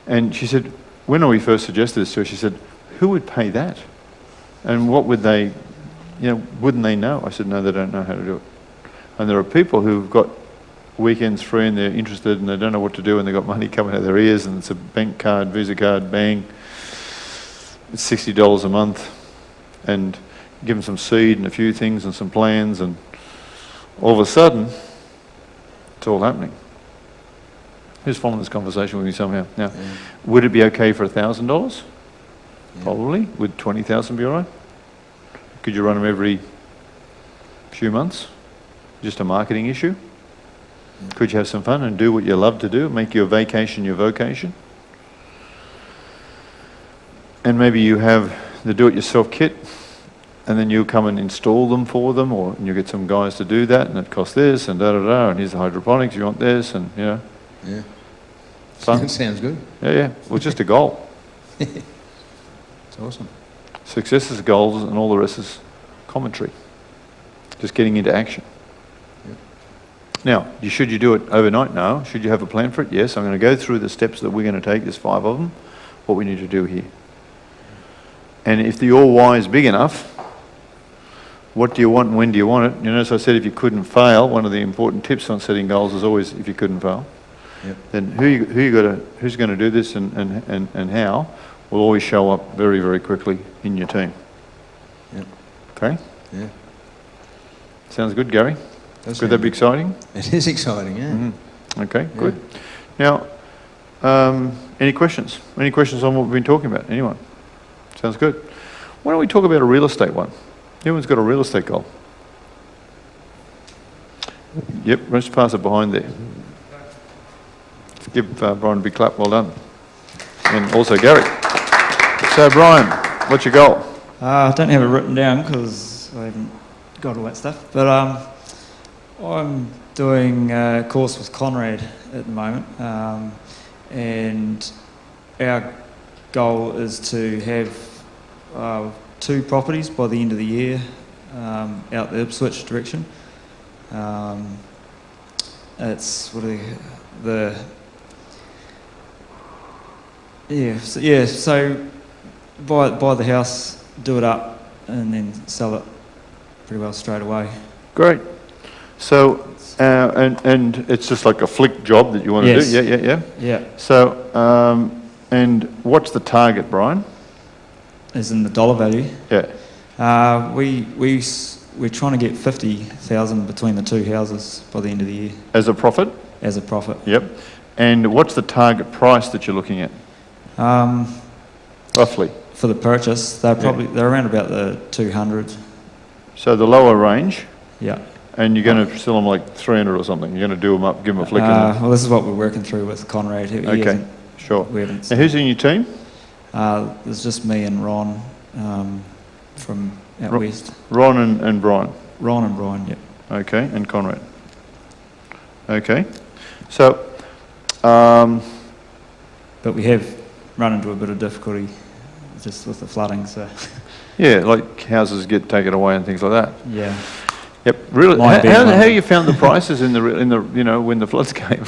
And she said, when we first suggested this to her, she said, who would pay that? And what would they, you know, wouldn't they know? I said, no, they don't know how to do it. And there are people who've got weekends free and they're interested and they don't know what to do, and they've got money coming out of their ears, and it's a bank card, Visa card, bang. It's $60 a month. And give them some seed and a few things and some plans, and all of a sudden, it's all happening. Who's following this conversation with me somehow? Now, would it be okay for $1,000? Yeah. Probably. Would 20,000 be all right? Could you run them every few months? Just a marketing issue? Yeah. Could you have some fun and do what you love to do? Make your vacation your vocation? And maybe you have the do-it-yourself kit, and then you'll come and install them for them, or you get some guys to do that, and it costs this, and da-da-da, and here's the hydroponics, you want this, and, you know. Yeah. Fun. Sounds good. Yeah. Well, it's just a goal. It's awesome. Success is goals, and all the rest is commentary. Just getting into action. Yep. Now, should you do it overnight? No. Should you have a plan for it? Yes. I'm going to go through the steps that we're going to take. There's 5 of them. What we need to do here. And if the all why is big enough, what do you want and when do you want it? You know, as I said, if you couldn't fail, one of the important tips on setting goals is always if you couldn't fail. Yep. Then who's going to do this and how will always show up very, very quickly in your team. Yep. Okay? Yeah. Sounds good, Gary? Does Could that be exciting? It is exciting, yeah. Mm-hmm. Okay, good. Now, any questions? Any questions on what we've been talking about? Anyone? Sounds good. Why don't we talk about a real estate one? Everyone's got a real estate goal. Yep, let's pass it behind there. Let's give Brian a big clap, well done. And also Gary. So Brian, what's your goal? I don't have it written down because I haven't got all that stuff, but I'm doing a course with Conrad at the moment, and our goal is to have 2 properties by the end of the year out the Ipswich direction. It's so buy the house, do it up, and then sell it pretty well straight away. Great. So, and it's just like a flick job that you want to Yes. do? Yeah. So, and what's the target, Brian? As in the dollar value. Yeah. We're trying to get 50,000 between the 2 houses by the end of the year As a profit? as a profit. Yep. And what's the target price that you're looking at? Roughly? for the purchase. They're around about the 200. So the lower range, Yeah. and you're going to sell them like 300 or something. You're going to do them up, give them a flick. Well, this is what we're working through with Conrad. Okay, sure. We haven't. Now, who's in your team? There's just me and Ron from out west. Ron and Brian. Ron and Brian, yeah. Okay, and Conrad. Okay, so But we have run into a bit of difficulty just with the flooding, so yeah, like houses get taken away and things like that. yeah. Yep. Really, Might be one. how you found the prices in the when the floods came?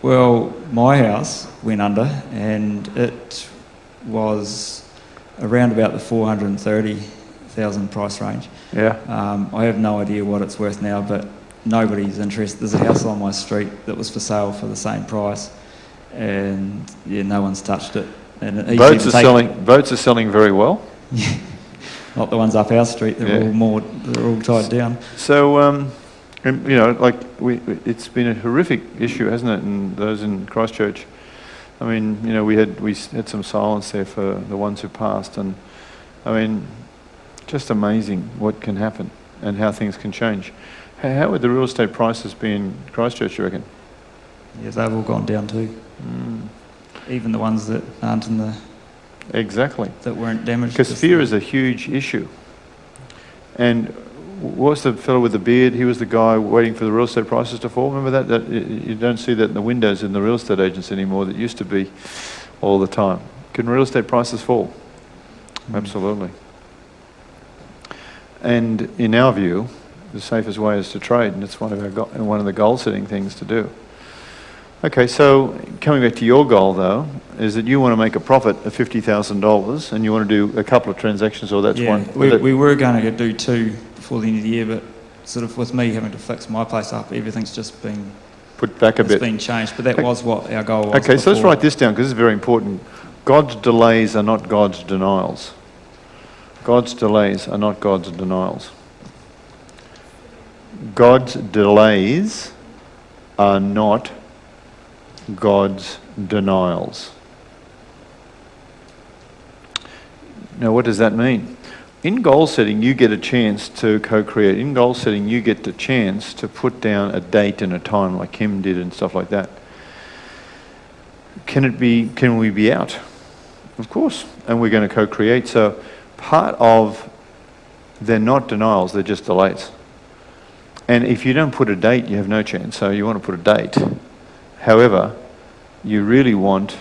Well, my house went under, and it was around about the 430,000 price range. Yeah. I have no idea what it's worth now, but nobody's interested. There's a house on my street that was for sale for the same price, and yeah, no one's touched it. And it Boats are selling very well. Not the ones up our street. They're all tied down. So, and, it's been a horrific issue, hasn't it? And those in Christchurch. I mean, we had some silence there for the ones who passed, and I mean, just amazing what can happen and how things can change. How would the real estate prices be in Christchurch, you reckon? Yeah, they've all gone down too. Even the ones that aren't in the... Exactly. That weren't damaged. Because fear is a huge issue. And what's the fellow with the beard? He was the guy waiting for the real estate prices to fall. Remember that you don't see that in the windows in the real estate agents anymore that used to be all the time. Can real estate prices fall? Absolutely. And in our view, the safest way is to trade, and it's one of the goal-setting things to do. Okay, so coming back to your goal, though, is that you want to make a profit of $50,000 and you want to do a couple of transactions, or that's one? We were going to do 2 before the end of the year, but sort of with me having to fix my place up, everything's just been... Put back a bit. It's been changed, but that was what our goal was. Okay, so let's before. write this down because this is very important. God's delays are not God's denials. God's delays are not God's denials. God's delays are not God's denials. Now, what does that mean? In goal setting, you get a chance to co-create. In goal setting, you get the chance to put down a date and a time like Kim did and stuff like that. Can we be out? Of course. And we're going to co-create. So part of, they're not denials, they're just delays. And if you don't put a date, you have no chance. So you want to put a date. However, you really want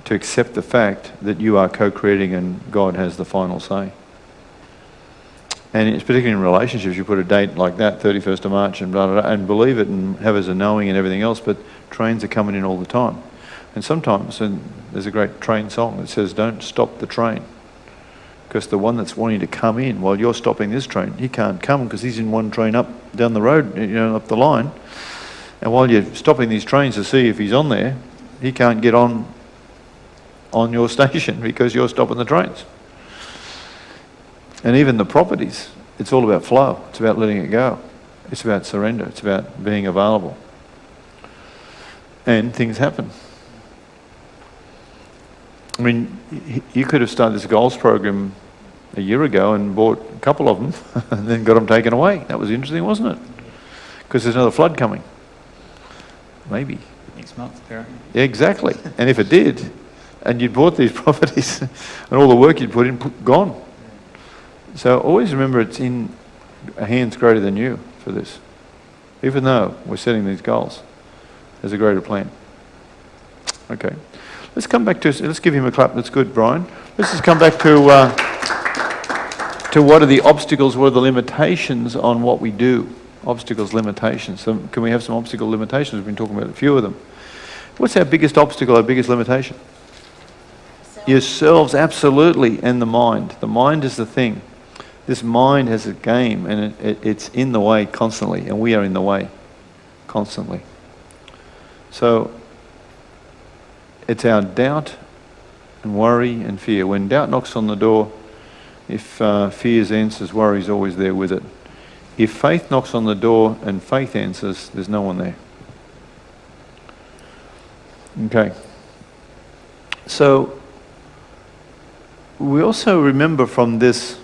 to accept the fact that you are co-creating and God has the final say. And it's particularly in relationships, you put a date like that, 31st of March, and blah, blah, blah, and believe it and have as a knowing and everything else, but trains are coming in all the time. And sometimes, and there's a great train song that says, don't stop the train. Because the one that's wanting to come in while you're stopping this train, he can't come because he's in one train up down the road, up the line. And while you're stopping these trains to see if he's on there, he can't get on your station because you're stopping the trains. And even the properties, it's all about flow. It's about letting it go. It's about surrender. It's about being available. And things happen. I mean, you could have started this goals program a year ago and bought a couple of them and then got them taken away. That was interesting, wasn't it? Because there's another flood coming. Maybe. Next month, apparently. Yeah, exactly. And if it did, and you'd bought these properties and all the work you'd put in, gone. So always remember it's in hands greater than you for this. Even though we're setting these goals, there's a greater plan. Okay. Let's come back to, let's give him a clap. That's good, Brian. Let's just come back to what are the obstacles, what are the limitations on what we do. Obstacles, limitations. So can we have some obstacle limitations? We've been talking about a few of them. What's our biggest obstacle, our biggest limitation? Yourselves, absolutely, and the mind. The mind is the thing. This mind has a game, and it's in the way constantly, and we are in the way constantly. So it's our doubt and worry and fear. When doubt knocks on the door, if fear answers, worry is always there with it. If faith knocks on the door and faith answers, there's no one there. Okay. So we also remember from this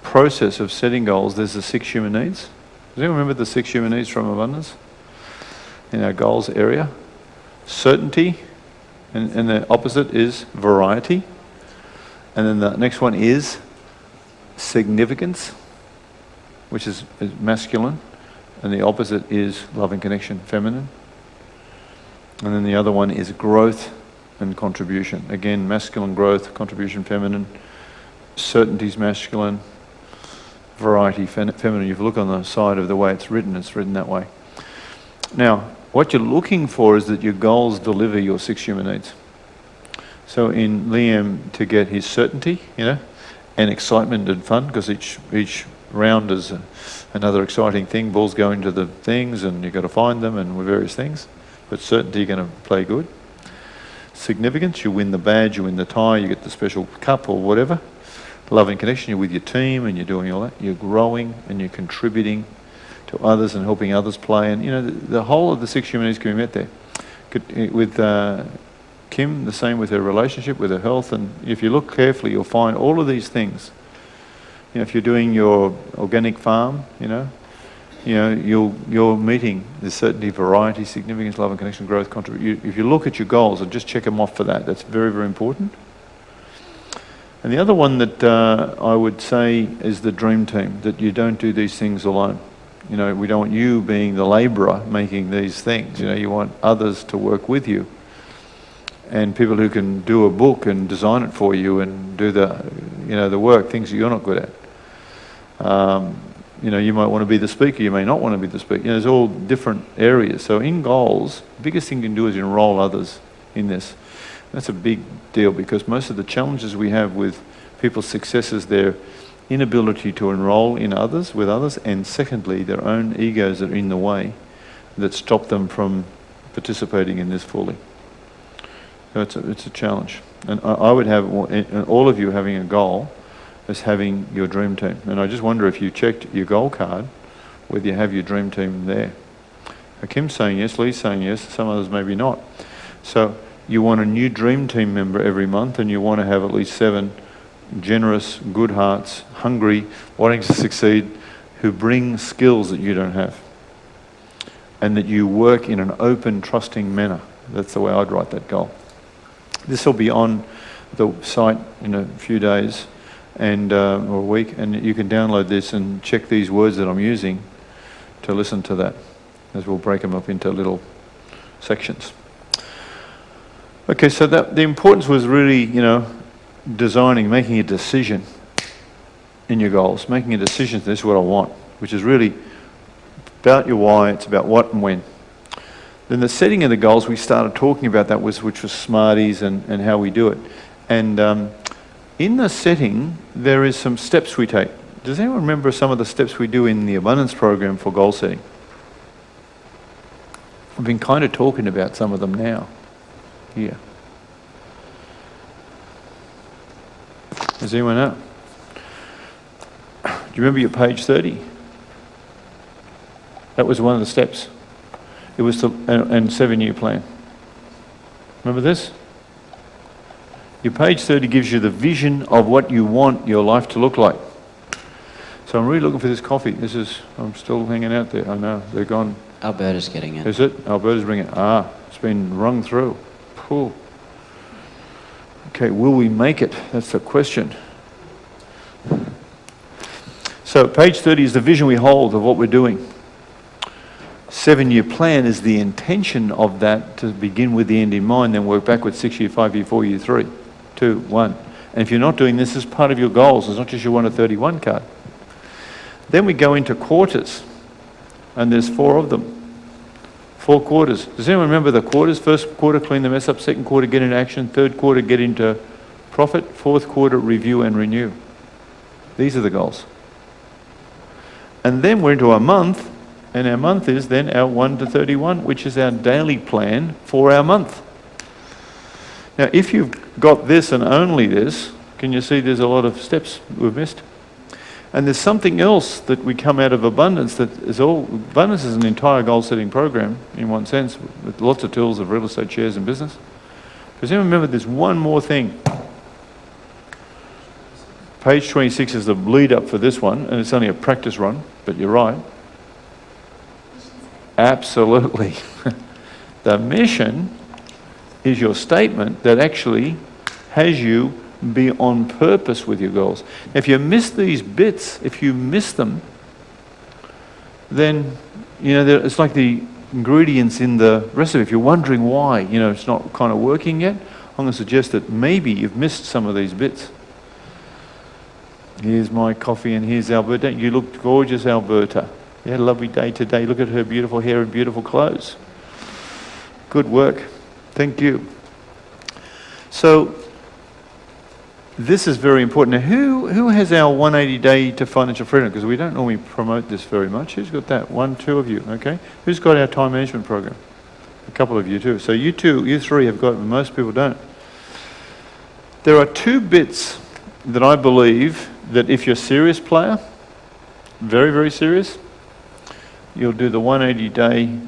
process of setting goals, there's the 6 human needs. Does anyone remember the 6 human needs from abundance in our goals area? Certainty, and the opposite is variety. And then the next one is significance, which is masculine. And the opposite is love and connection, feminine. And then the other one is growth and contribution. Again, masculine, growth, contribution, feminine. Certainty's masculine, variety, feminine. If you look on the side of the way it's written that way. Now, what you're looking for is that your goals deliver your 6 human needs. So in Liam, to get his certainty, and excitement and fun, because each round is another exciting thing. Balls go into the things and you've got to find them and with various things. But certainty, you're going to play good. Significance, you win the badge, you win the tie, you get the special cup or whatever. Love and connection, you're with your team and you're doing all that. You're growing and you're contributing to others and helping others play. And, the whole of the 6 human needs can be met there. With Kim, the same with her relationship, with her health. And if you look carefully, you'll find all of these things. If you're doing your organic farm, you're meeting the certainty, variety, significance, love and connection, growth, contribution. If you look at your goals and just check them off for that, that's very, very important. And the other one that I would say is the dream team, that you don't do these things alone. We don't want you being the labourer making these things. You want others to work with you. And people who can do a book and design it for you and do the work, things that you're not good at. You might want to be the speaker, you may not want to be the speaker. There's all different areas. So in goals, the biggest thing you can do is enroll others in this. That's a big deal because most of the challenges we have with people's success is their inability to enroll in others, with others, and secondly, their own egos that are in the way that stop them from participating in this fully. So it's a challenge. And I would have all of you having a goal as having your dream team. And I just wonder if you checked your goal card, whether you have your dream team there. Kim's saying yes, Lee's saying yes, some others maybe not. So you want a new dream team member every month and you want to have at least 7 generous, good hearts, hungry, wanting to succeed, who bring skills that you don't have. And that you work in an open, trusting manner. That's the way I'd write that goal. This will be on the site in a few days and or a week, and you can download this and check these words that I'm using to listen to that, as we'll break them up into little sections. Okay, so the importance was really, designing, making a decision in your goals, making a decision, this is what I want, which is really about your why, it's about what and when. Then the setting of the goals, we started talking about that, which was Smarties and how we do it. And in the setting, there is some steps we take. Does anyone remember some of the steps we do in the Abundance Program for goal setting? I've been kind of talking about some of them now. Here. Does anyone know? Do you remember your page 30? That was one of the steps. It was the 7-year plan. Remember this? Your page 30 gives you the vision of what you want your life to look like. So I'm really looking for this coffee. I'm still hanging out there. I know, they're gone. Alberta's getting it. Is it? Alberta's bringing it. It's been rung through. Cool. Okay, will we make it? That's the question. So page 30 is the vision we hold of what we're doing. 7-year plan is the intention of that, to begin with the end in mind, then work backwards 6-year, 5-year, 4-year, 3, 2, 1. And if you're not doing this as part of your goals, it's not just your 1 to 31 card. Then we go into quarters, and there's 4 of them. 4 quarters. Does anyone remember the quarters? First quarter, clean the mess up. Second quarter, get into action. Third quarter, get into profit. Fourth quarter, review and renew. These are the goals. And then we're into our month, and our month is then our 1 to 31, which is our daily plan for our month. Now, if you've got this and only this, can you see there's a lot of steps we've missed? And there's something else that we come out of abundance that is abundance is an entire goal-setting program in one sense, with lots of tools of real estate, shares and business. Does anyone remember there's one more thing? page 26 is the lead up for this one, and it's only a practice run, but you're right. Absolutely. The mission is your statement that actually has you be on purpose with your goals. If you miss these bits, if you miss them, then, it's like the ingredients in the recipe. If you're wondering why, it's not kind of working yet, I'm going to suggest that maybe you've missed some of these bits. Here's my coffee and here's Alberta. You look gorgeous, Alberta. You had a lovely day today. Look at her beautiful hair and beautiful clothes. Good work. Thank you. So, this is very important. Now, who has our 180 day to financial freedom? Because we don't normally promote this very much. Who's got that? 1, 2 of you, okay? Who's got our time management program? A couple of you too. So you three have got it, but most people don't. There are 2 bits that I believe that if you're a serious player, very, very serious, you'll do the 180 day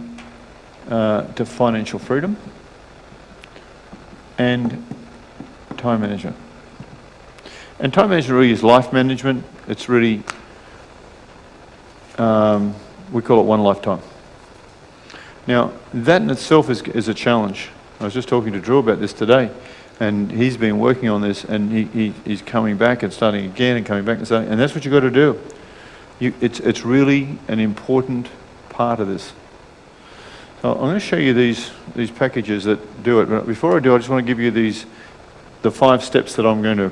to financial freedom and time management. And time management really is life management. It's really, we call it OneLife time. Now, that in itself is a challenge. I was just talking to Drew about this today, and he's been working on this, and he's coming back and starting again and coming back and starting, and that's what you've got to do. It's really an important part of this. So I'm going to show you these packages that do it. But before I do, I just want to give you the 5 steps that I'm going to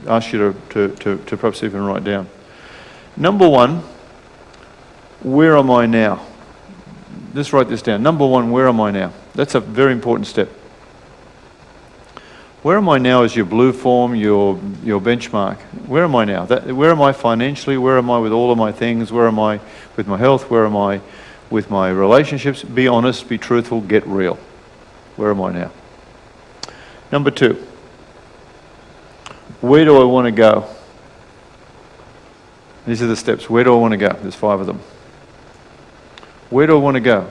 ask you to perhaps even write down. Number 1, where am I now? Let's write this down. Number 1, where am I now? That's a very important step. Where am I now is your blue form, your benchmark. Where am I now? Where am I financially? Where am I with all of my things? Where am I with my health? Where am I with my relationships? Be honest, be truthful, get real. Where am I now? Number 2, where do I want to go? These are the steps. Where do I want to go? There's 5 of them. Where do I want to go?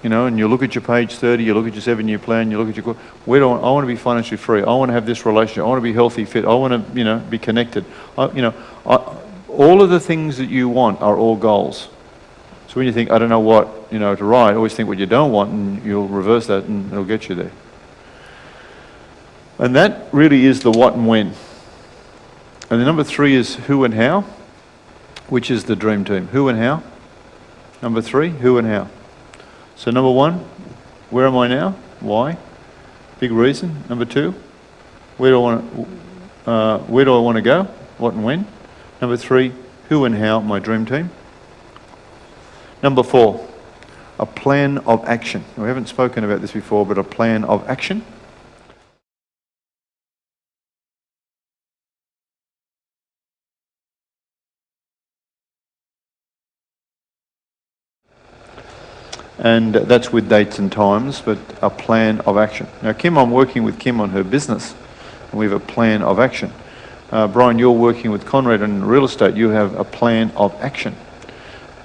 And you look at your page 30, you look at your 7-year plan, you look at your... I want to be financially free. I want to have this relationship. I want to be healthy, fit. I want to, be connected. All of the things that you want are all goals. So when you think, I don't know what, to write, always think what you don't want, and you'll reverse that and it'll get you there. And that really is the what and when. And the number 3 is who and how, which is the dream team. Who and how. Number 3, who and how. So number 1, where am I now? Why? Big reason. Number 2, where do I want to go? What and when? Number 3, who and how, my dream team. Number 4, a plan of action. We haven't spoken about this before, but a plan of action. And that's with dates and times, but a plan of action. Now, I'm working with Kim on her business, and we have a plan of action. Brian, you're working with Conrad on real estate. You have a plan of action.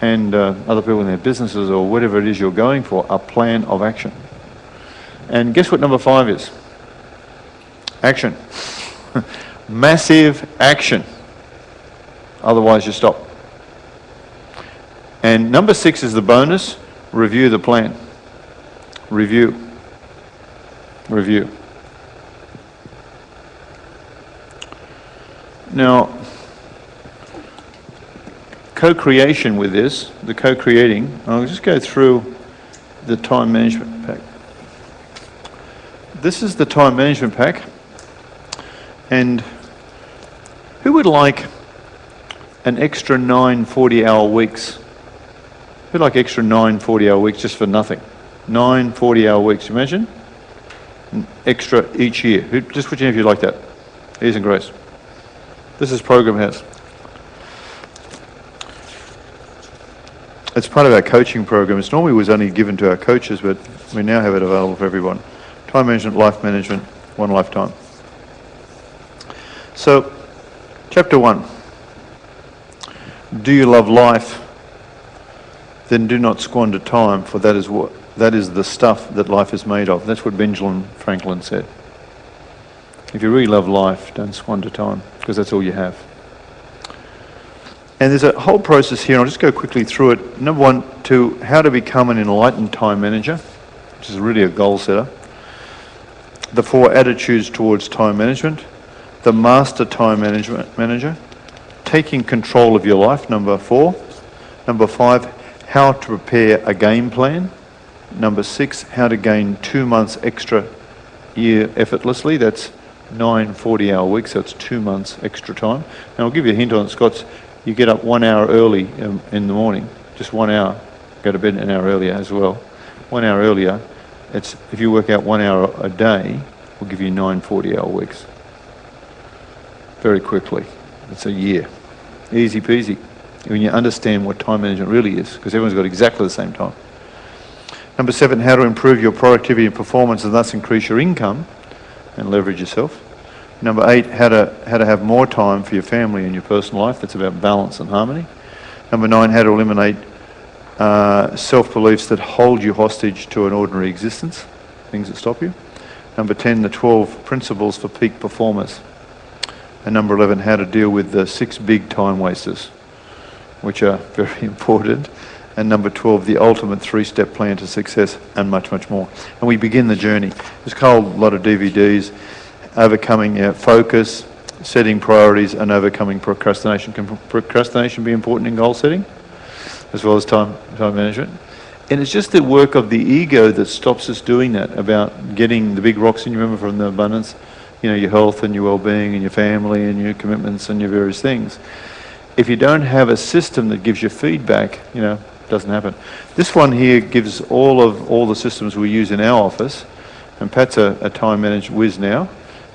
And other people in their businesses or whatever it is you're going for, a plan of action. And guess what number 5 is? Action. Massive action. Otherwise, you stop. And number 6 is the bonus. Review the plan. Review. Now, co-creation with this, the co-creating, I'll just go through the time management pack. This is the time management pack. And who would like an extra 9 40-hour weeks? Who'd like extra 9 40-hour weeks just for nothing? 9 40-hour weeks, imagine? An extra each year. Just put your hand if you like that. Ease and grace. This is Program House. It's part of our coaching program. It normally was only given to our coaches, but we now have it available for everyone. Time management, life management, one lifetime. So, chapter 1. Do you love life? Then do not squander time, for that is the stuff that life is made of. That's what Benjamin Franklin said. If you really love life, don't squander time, because that's all you have. And there's a whole process here, and I'll just go quickly through it. Number one, to how to become an enlightened time manager, which is really a goal setter. The 4 attitudes towards time management. The master time manager. Taking control of your life, number 4. Number 5, how to prepare a game plan. Number 6, how to gain 2 months extra year effortlessly. That's 9 40-hour weeks, so it's 2 months extra time. And I'll give you a hint on it, Scott's. You get up 1 hour early in the morning, just 1 hour. Go to bed an hour earlier as well. 1 hour earlier, if you work out 1 hour a day, will give you 9 40-hour weeks. Very quickly. It's a year. Easy peasy. When you understand what time management really is, because everyone's got exactly the same time. Number 7, how to improve your productivity and performance and thus increase your income and leverage yourself. Number 8, how to have more time for your family and your personal life. That's about balance and harmony. Number 9, how to eliminate self-beliefs that hold you hostage to an ordinary existence, things that stop you. Number 10, the 12 principles for peak performers. And number 11, how to deal with the 6 big time wasters, which are very important. And number 12, the ultimate 3-step plan to success, and much, much more. And we begin the journey. There's a whole lot of DVDs, overcoming focus, setting priorities, and overcoming procrastination. Can procrastination be important in goal setting, as well as time management? And it's just the work of the ego that stops us doing that, about getting the big rocks in, you remember from the abundance, your health and your well-being and your family and your commitments and your various things. If you don't have a system that gives you feedback, it doesn't happen. This one here gives all the systems we use in our office, and Pat's a time management whiz now.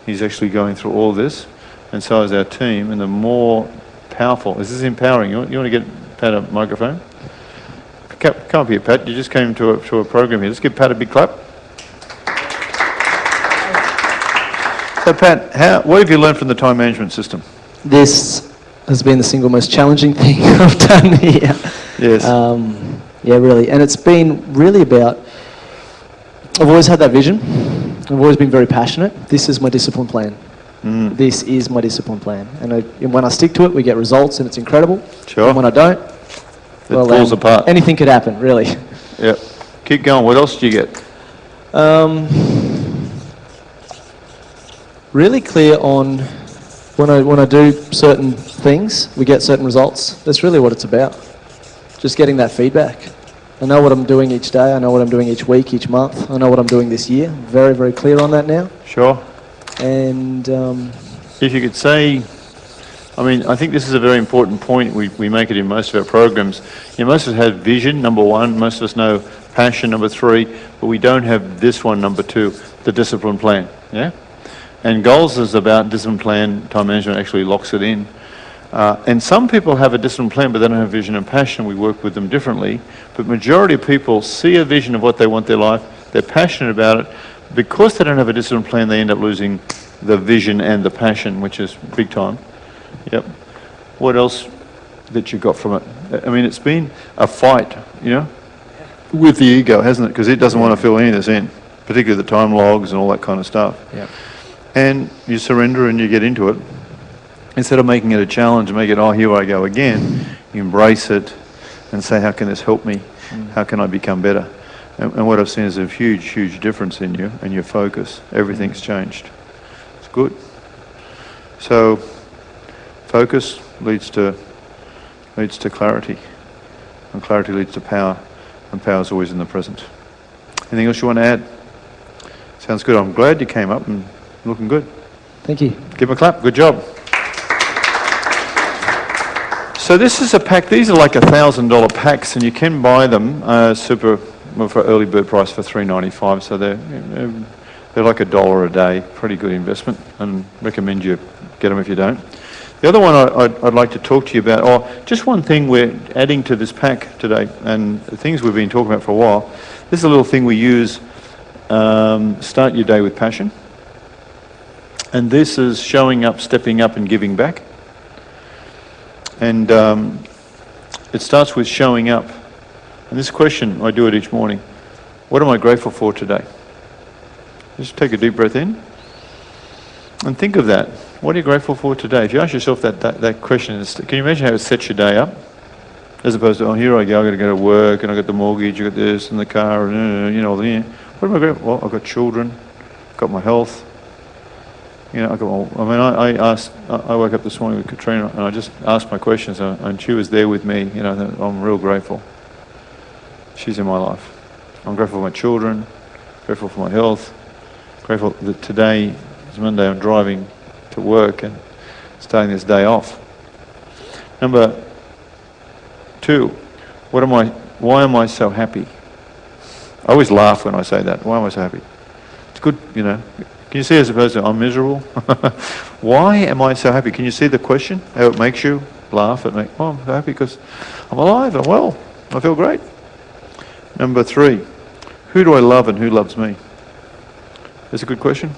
He's actually going through all this, and so is our team, and the more powerful. This is empowering. You want to get Pat a microphone? Come up here, Pat. You just came to a program here. Let's give Pat a big clap. So Pat, what have you learned from the time management system? This has been the single most challenging thing I've done here. Yes. Yeah, really. And it's been really about, I've always had that vision. I've always been very passionate. This is my discipline plan. This is my discipline plan. And when I stick to it, we get results and it's incredible. Sure. And when I don't, It falls apart. Anything could happen, really. Yep. Keep going. What else do you get? Really clear on when I do certain things, we get certain results. That's really what it's about. Just getting that feedback. I know what I'm doing each day. I know what I'm doing each week, each month. I know what I'm doing this year. Very, very clear on that now. Sure. And if you could say, I think this is a very important point. We make it in most of our programs. Most of us have vision, number 1. Most of us know passion, number 3. But we don't have this one, number 2, the discipline plan. Yeah? And goals is about discipline plan. Time management actually locks it in. And some people have a discipline plan, but they don't have vision and passion. We work with them differently. But majority of people see a vision of what they want their life. They're passionate about it. Because they don't have a discipline plan, they end up losing the vision and the passion, which is big time. Yep. What else that you got from it? It's been a fight, with the ego, hasn't it? Because it doesn't want to fill any of this in, particularly the time logs and all that kind of stuff. yeah. And you surrender and you get into it. Instead of making it a challenge and make it, here I go again, you embrace it and say, how can this help me? How can I become better? And what I've seen is a huge, huge difference in you and your focus. Everything's changed. It's good. So focus leads to clarity, and clarity leads to power, and power is always in the present. Anything else you want to add? Sounds good. I'm glad you came up and looking good. Thank you. Give him a clap. Good job. So this is a pack. These are like $1,000 packs, and you can buy them for early bird price for $3.95. So they're like $1 a day. Pretty good investment, and recommend you get them if you don't. The other one I'd like to talk to you about, just one thing we're adding to this pack today, and the things we've been talking about for a while. This is a little thing we use. Start your day with passion. And this is showing up, stepping up, and giving back. And it starts with showing up. And this question, I do it each morning. What am I grateful for today? Just take a deep breath in and think of that. What are you grateful for today? If you ask yourself that question, can you imagine how it sets your day up? As opposed to, oh, here I go, I've got to go to work, and I've got the mortgage, I've got this, and the car, and, you know, what am I grateful for? Well, I've got children, I've got my health. You know, I woke up this morning with Katrina, and I just asked my questions, and she was there with me. You know, I'm real grateful. She's in my life. I'm grateful for my children, grateful for my health, grateful that today is Monday, I'm driving to work and starting this day off. Number 2, why am I so happy? I always laugh when I say that. Why am I so happy? It's good, you know. Can you see as opposed to I'm miserable? Why am I so happy? Can you see the question? How it makes you laugh at me? Oh, I'm so happy because I'm alive, I'm well, I feel great. Number 3, who do I love and who loves me? That's a good question.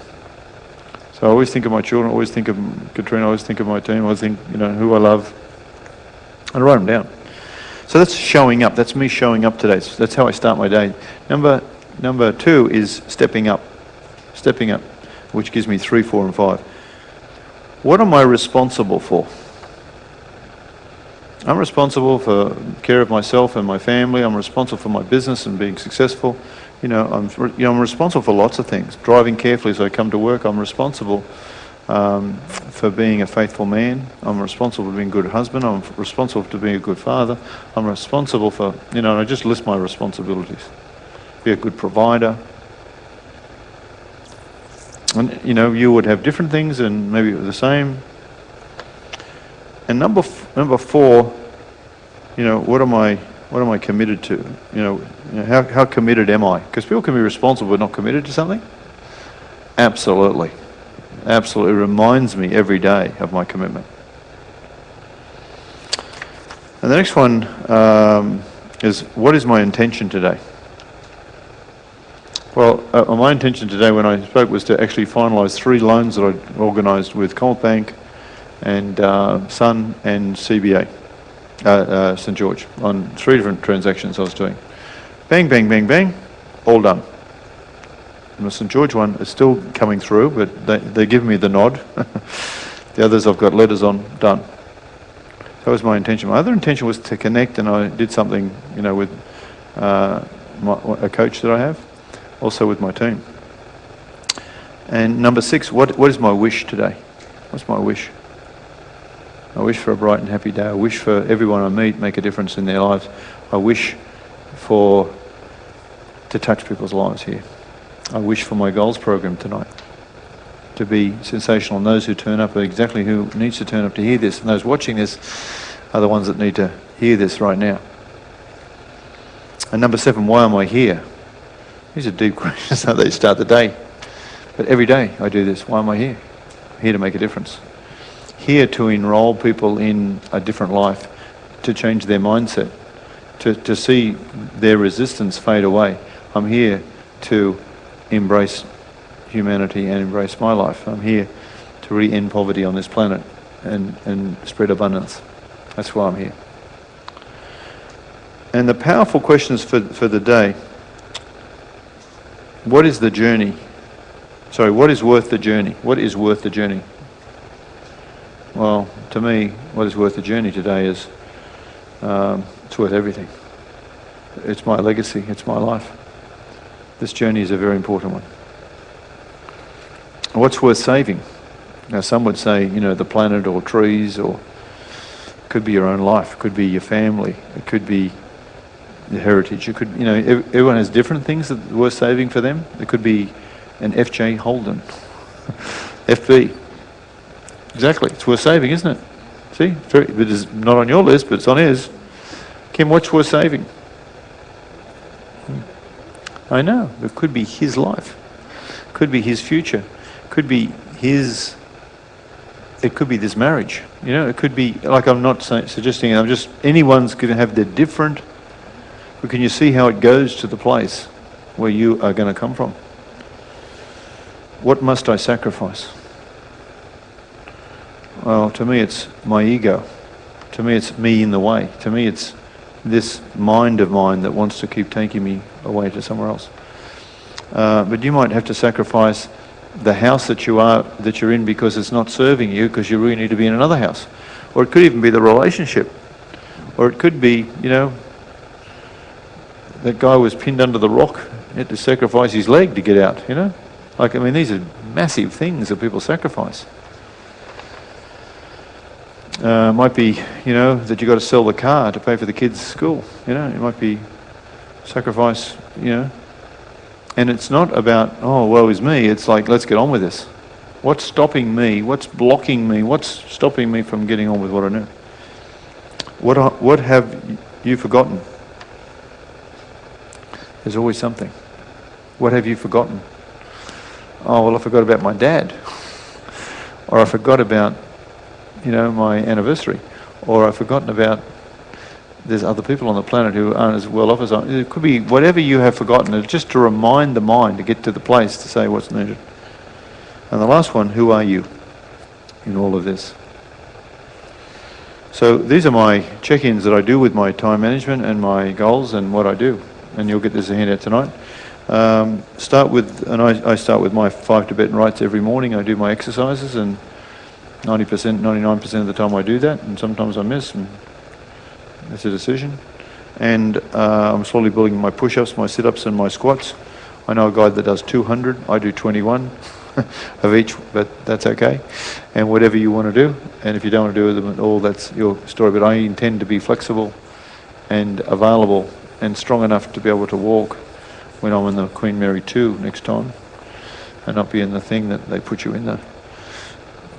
So I always think of my children, I always think of Katrina, I always think of my team, I always think, you know, who I love. And write them down. So that's showing up. That's me showing up today. So that's how I start my day. Number 2 is stepping up. Stepping up, which gives me 3, 4, and 5. What am I responsible for? I'm responsible for care of myself and my family. I'm responsible for my business and being successful. I'm responsible for lots of things. Driving carefully as I come to work. I'm responsible for being a faithful man. I'm responsible for being a good husband. I'm responsible for being a good father. I'm responsible for, and I just list my responsibilities. Be a good provider. And, you would have different things and maybe the same. And number 4, what am I committed to? How committed am I? Because people can be responsible but not committed to something. Absolutely. Absolutely. It reminds me every day of my commitment. And the next one is, what is my intention today? Well, my intention today when I spoke was to actually finalise 3 loans that I organised with Commonwealth and Sun and CBA, St George, on 3 different transactions I was doing. Bang, bang, bang, bang, all done. And the St George one is still coming through, but they're giving me the nod. The others I've got letters on, done. That was my intention. My other intention was to connect, and I did something, with a coach that I have, also with my team. And number 6, what is my wish today? What's my wish? I wish for a bright and happy day. I wish for everyone I meet make a difference in their lives. I wish to touch people's lives here. I wish for my goals program tonight to be sensational, and those who turn up are exactly who needs to turn up to hear this, and those watching this are the ones that need to hear this right now. And number 7, why am I here? These are deep questions, how they start the day. But every day I do this. Why am I here? I'm here to make a difference. Here to enroll people in a different life, to change their mindset, to see their resistance fade away. I'm here to embrace humanity and embrace my life. I'm here to re-end poverty on this planet and spread abundance. That's why I'm here. And the powerful questions for the day: what is the journey? Sorry, what is worth the journey? What is worth the journey? Well, to me, what is worth the journey today is it's worth everything. It's my legacy, it's my life. This journey is a very important one. What's worth saving? Now, some would say, the planet or trees, or it could be your own life, it could be your family, it could be the heritage. It could, everyone has different things that are worth saving for them. It could be an F.J. Holden, FB. Exactly, it's worth saving, isn't it? See, it is not on your list, but it's on his. Kim, what's worth saving? I know, it could be his life, could be his future, could be his. It could be this marriage. It could be, like, I'm not suggesting. Anyone's going to have their different. But can you see how it goes to the place where you are going to come from? What must I sacrifice? Well, to me it's my ego. To me it's me in the way. To me it's this mind of mine that wants to keep taking me away to somewhere else. But you might have to sacrifice the house that you're in because it's not serving you, because you really need to be in another house. Or it could even be the relationship. Or it could be, you know, that guy was pinned under the rock, he had to sacrifice his leg to get out, you know? Like, I mean, these are massive things that people sacrifice. Might be, you know, that you've got to sell the car to pay for the kids' school, you know? It might be sacrifice, you know? And it's not about, oh, woe is me. It's like, let's get on with this. What's stopping me? What's blocking me? What's stopping me from getting on with what I know? What have you forgotten? There's always something. What have you forgotten? Oh, well, I forgot about my dad. Or I forgot about, you know, my anniversary. Or I've forgotten about, there's other people on the planet who aren't as well off as I. It could be whatever you have forgotten. It's just to remind the mind to get to the place to say what's needed. And the last one, who are you in all of this? So these are my check-ins that I do with my time management and my goals and what I do. And you'll get this a handout tonight. I start with my 5 Tibetan rites every morning. I do my exercises, and 90%, 99% of the time I do that, and sometimes I miss, and that's a decision. And I'm slowly building my push-ups, my sit-ups and my squats. I know a guy that does 200, I do 21 of each, but that's okay. And whatever you want to do, and if you don't want to do them at all, that's your story. But I intend to be flexible and available and strong enough to be able to walk when I'm in the Queen Mary 2 next time, and not be in the thing that they put you in, the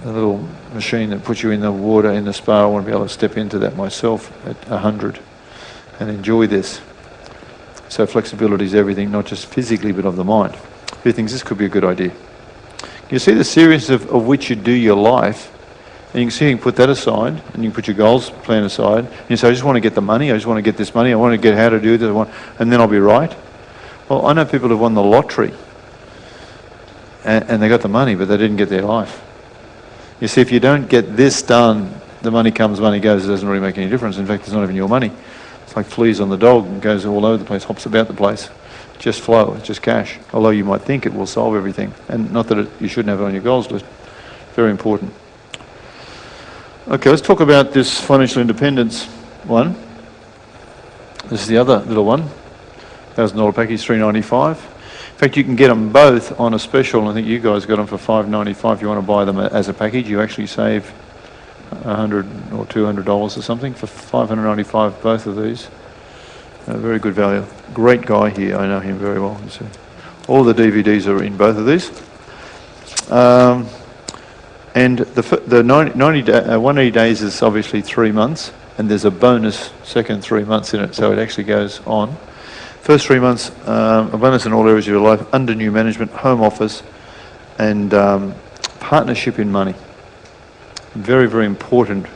little machine that puts you in the water in the spa. I want to be able to step into that myself at 100 and enjoy this. So flexibility is everything, not just physically but of the mind. Who thinks this could be a good idea? You see the seriousness of which you do your life, and you can see you can put that aside, and you can put your goals plan aside, and you say, I just want to get the money, I just want to get this money, I want to get how to do this, and then I'll be right. Well, I know people who've won the lottery, and they got the money, but they didn't get their life. You see, if you don't get this done, the money comes, money goes, it doesn't really make any difference. In fact, it's not even your money. It's like fleas on the dog, and goes all over the place, hops about the place. Just flow, it's just cash. Although you might think it will solve everything. And not that you shouldn't have it on your goals list. Very important. Okay, let's talk about this financial independence one. This is the other little one. $1,000 package, $395. In fact, you can get them both on a special. I think you guys got them for $595. If you want to buy them as a package, you actually save $100 or $200 or something for $595, both of these. Very good value. Great guy here. I know him very well. So all the DVDs are in both of these. And the 180 days is obviously 3 months, and there's a bonus second 3 months in it, so it actually goes on. First 3 months, a bonus in all areas of your life, under new management, home office, and partnership in money. Very, very important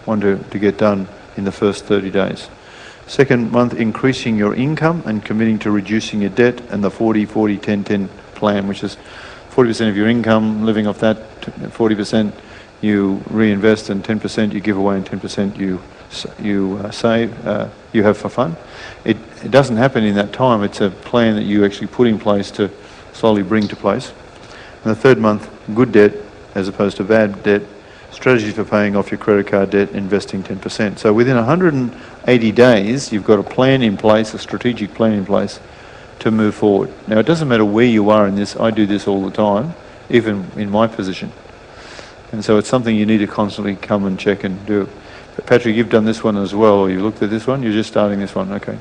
one to get done in the first 30 days. Second month, increasing your income and committing to reducing your debt, and the 40-40-10-10 plan, which is 40% of your income, living off that, 40% you reinvest, and 10% you give away, and 10% you save, you have for fun. It doesn't happen in that time. It's a plan that you actually put in place to slowly bring to place. And the third month, good debt as opposed to bad debt, strategies for paying off your credit card debt, investing 10%. So within 180 days, you've got a plan in place, a strategic plan in place to move forward. Now, it doesn't matter where you are in this. I do this all the time, even in my position. And so it's something you need to constantly come and check and do. But Patrick, you've done this one as well, or you looked at this one? You're just starting this one, okay.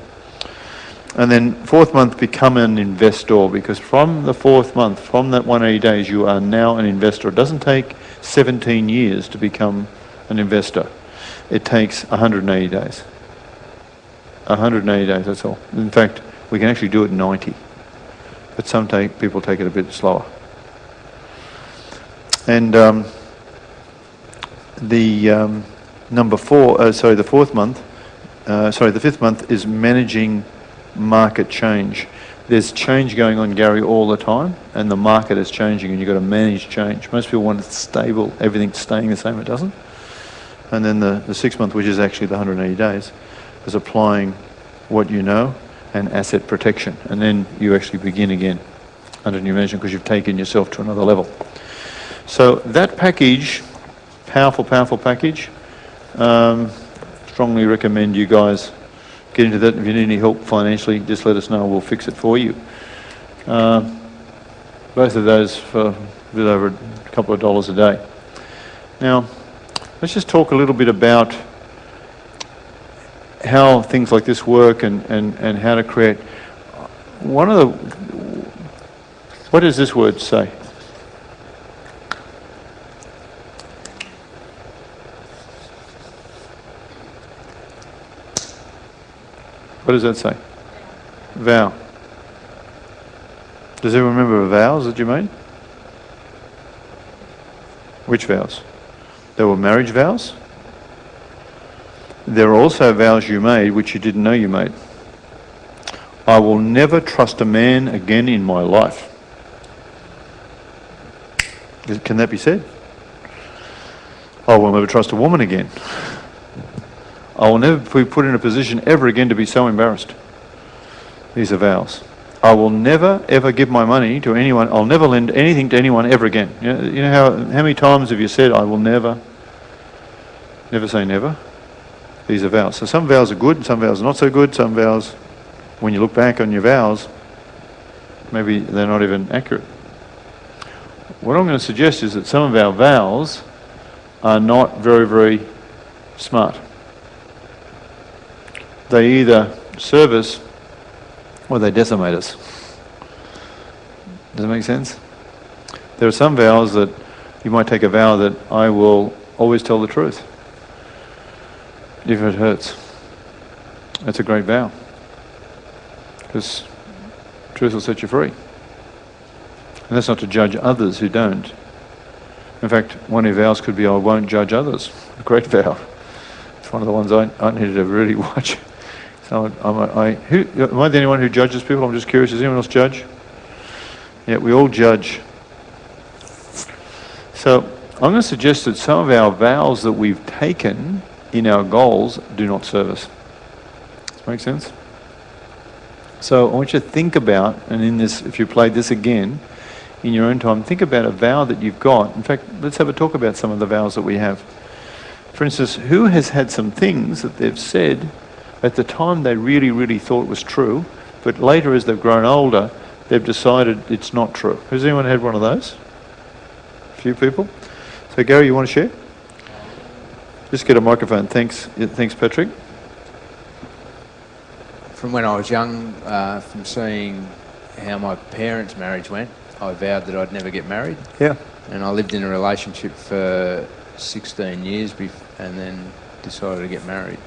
And then fourth month, become an investor, because from the fourth month, from that 180 days, you are now an investor. It doesn't take 17 years to become an investor. It takes 180 days. 180 days, that's all. In fact, we can actually do it in 90. But some people take it a bit slower. And the fifth month is managing market change. There's change going on, Gary, all the time, and the market is changing, and you've got to manage change. Most people want it stable, everything staying the same, it doesn't. And then the 6th month, which is actually the 180 days, is applying what you know and asset protection. And then you actually begin again. under new management because you've taken yourself to another level. So that package, powerful, powerful package, strongly recommend you guys get into that. If you need any help financially, just let us know, we'll fix it for you. Both of those for a bit over a couple of dollars a day. Now, let's just talk a little bit about how things like this work and how to create. What does this word say? What does that say? Vow. Does anyone remember the vows that you made? Which vows? There were marriage vows. There are also vows you made which you didn't know you made. I will never trust a man again in my life. Can that be said? I will never trust a woman again. I will never be put in a position ever again to be so embarrassed. These are vows. I will never ever give my money to anyone. I'll never lend anything to anyone ever again. You know how many times have you said, I will never say never? These are vows. So some vows are good, some vows are not so good, some vows, when you look back on your vows, maybe they're not even accurate. What I'm going to suggest is that some of our vows are not very, very smart. They either serve us or they decimate us. Does that make sense? There are some vows that you might take a vow that I will always tell the truth, if it hurts. That's a great vow, because truth will set you free. And that's not to judge others who don't. In fact, one of your vows could be, I won't judge others. A great vow. It's one of the ones I needed to really watch. So am I the only one who judges people? I'm just curious, does anyone else judge? Yeah, we all judge. So I'm going to suggest that some of our vows that we've taken in our goals do not serve us. Does that make sense? So I want you to think about, and in this, if you played this again, in your own time, think about a vow that you've got. In fact, let's have a talk about some of the vows that we have. For instance, who has had some things that they've said at the time they really, really thought was true, but later as they've grown older, they've decided it's not true? Has anyone had one of those? A few people? So Gary, you want to share? Just get a microphone. Thanks. Thanks, Patrick. From when I was young, from seeing how my parents' marriage went, I vowed that I'd never get married. Yeah. And I lived in a relationship for 16 years and then decided to get married.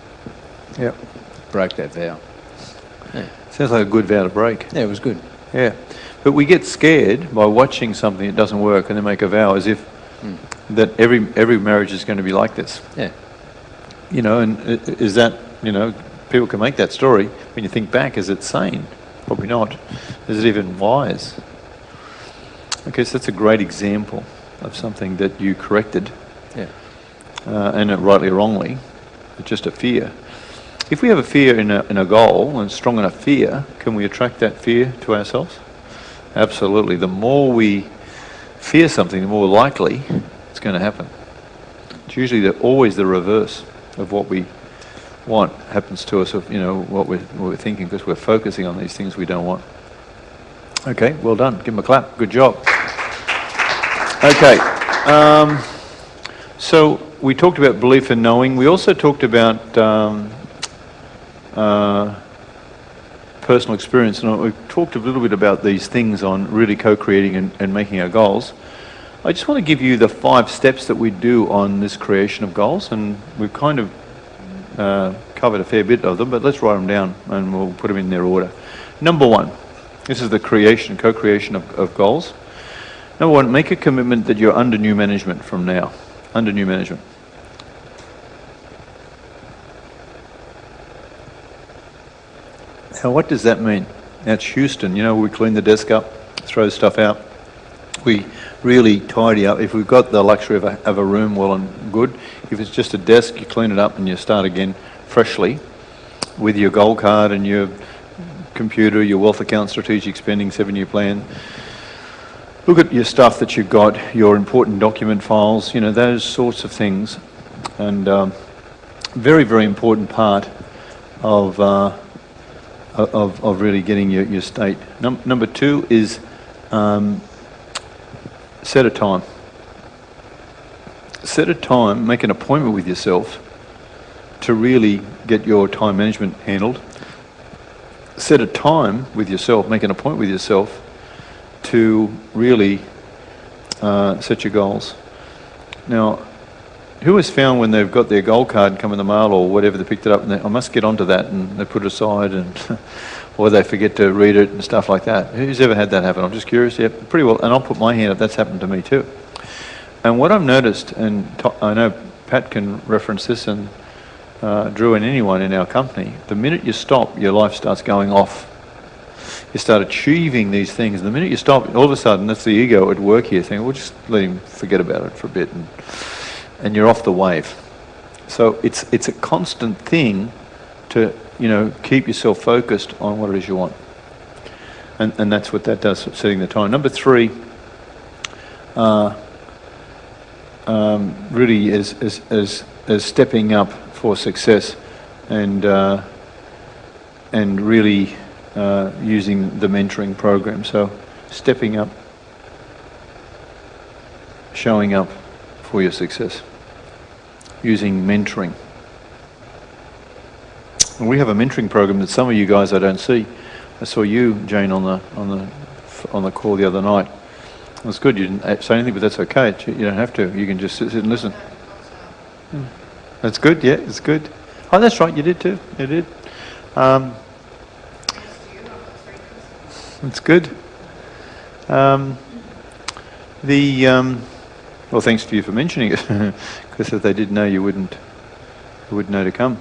Yeah. Broke that vow. Yeah. Sounds like a good vow to break. Yeah, it was good. Yeah. But we get scared by watching something that doesn't work and then make a vow as if that every marriage is going to be like this. Yeah. You know, and is that, you know, people can make that story. When you think back, is it sane? Probably not. Is it even wise? Okay, so that's a great example of something that you corrected. Yeah. And rightly or wrongly, it's just a fear. If we have a fear in a goal, and strong enough fear, can we attract that fear to ourselves? Absolutely. The more we fear something, the more likely it's going to happen. It's usually always the reverse of what we want happens to us, of, you know, what we're thinking, because we're focusing on these things we don't want. Okay, well done. Give them a clap. Good job. Okay. So we talked about belief and knowing. We also talked about personal experience, and we talked a little bit about these things on really co-creating and making our goals. I just want to give you the 5 steps that we do on this creation of goals, and we've kind of covered a fair bit of them, but let's write them down and we'll put them in their order. Number 1, this is the co-creation of goals. Number 1, make a commitment that you're under new management from now. Under new management. Now, what does that mean? That's Houston. You know, we clean the desk up, throw stuff out. We really tidy up. If we've got the luxury of a room, well and good. If it's just a desk, you clean it up and you start again freshly with your goal card and your computer, your wealth account, strategic spending, 7-year plan. look at your stuff that you've got, your important document files, you know, those sorts of things. And very, very important part of really getting your state. Number two is set a time. Set a time, make an appointment with yourself to really get your time management handled. Set a time with yourself, make an appointment with yourself to really set your goals. Now, who has found when they've got their goal card come in the mail or whatever, they picked it up and I must get onto that, and they put it aside, and or they forget to read it and stuff like that? Who's ever had that happen? I'm just curious. Yeah, pretty well, and I'll put my hand up, that's happened to me too. And what I've noticed, and I know Pat can reference this, and Drew and anyone in our company, the minute you stop, your life starts going off. You start achieving these things. The minute you stop, all of a sudden, that's the ego at work here saying, well, just let him forget about it for a bit, and you're off the wave. So it's a constant thing to, you know, keep yourself focused on what it is you want. And that's what that does, setting the time. Number three, really is stepping up for success, and really using the mentoring program. So stepping up, showing up for your success, using mentoring. And we have a mentoring program that some of you guys I don't see. I saw you, Jane, on the call the other night. It was good. You didn't say anything, but that's okay. You don't have to. You can just sit and listen. That's good. Yeah, it's good. Oh, that's right. You did too. You did. It's good. Well, thanks to you for mentioning it, because if they did know, you wouldn't know to come.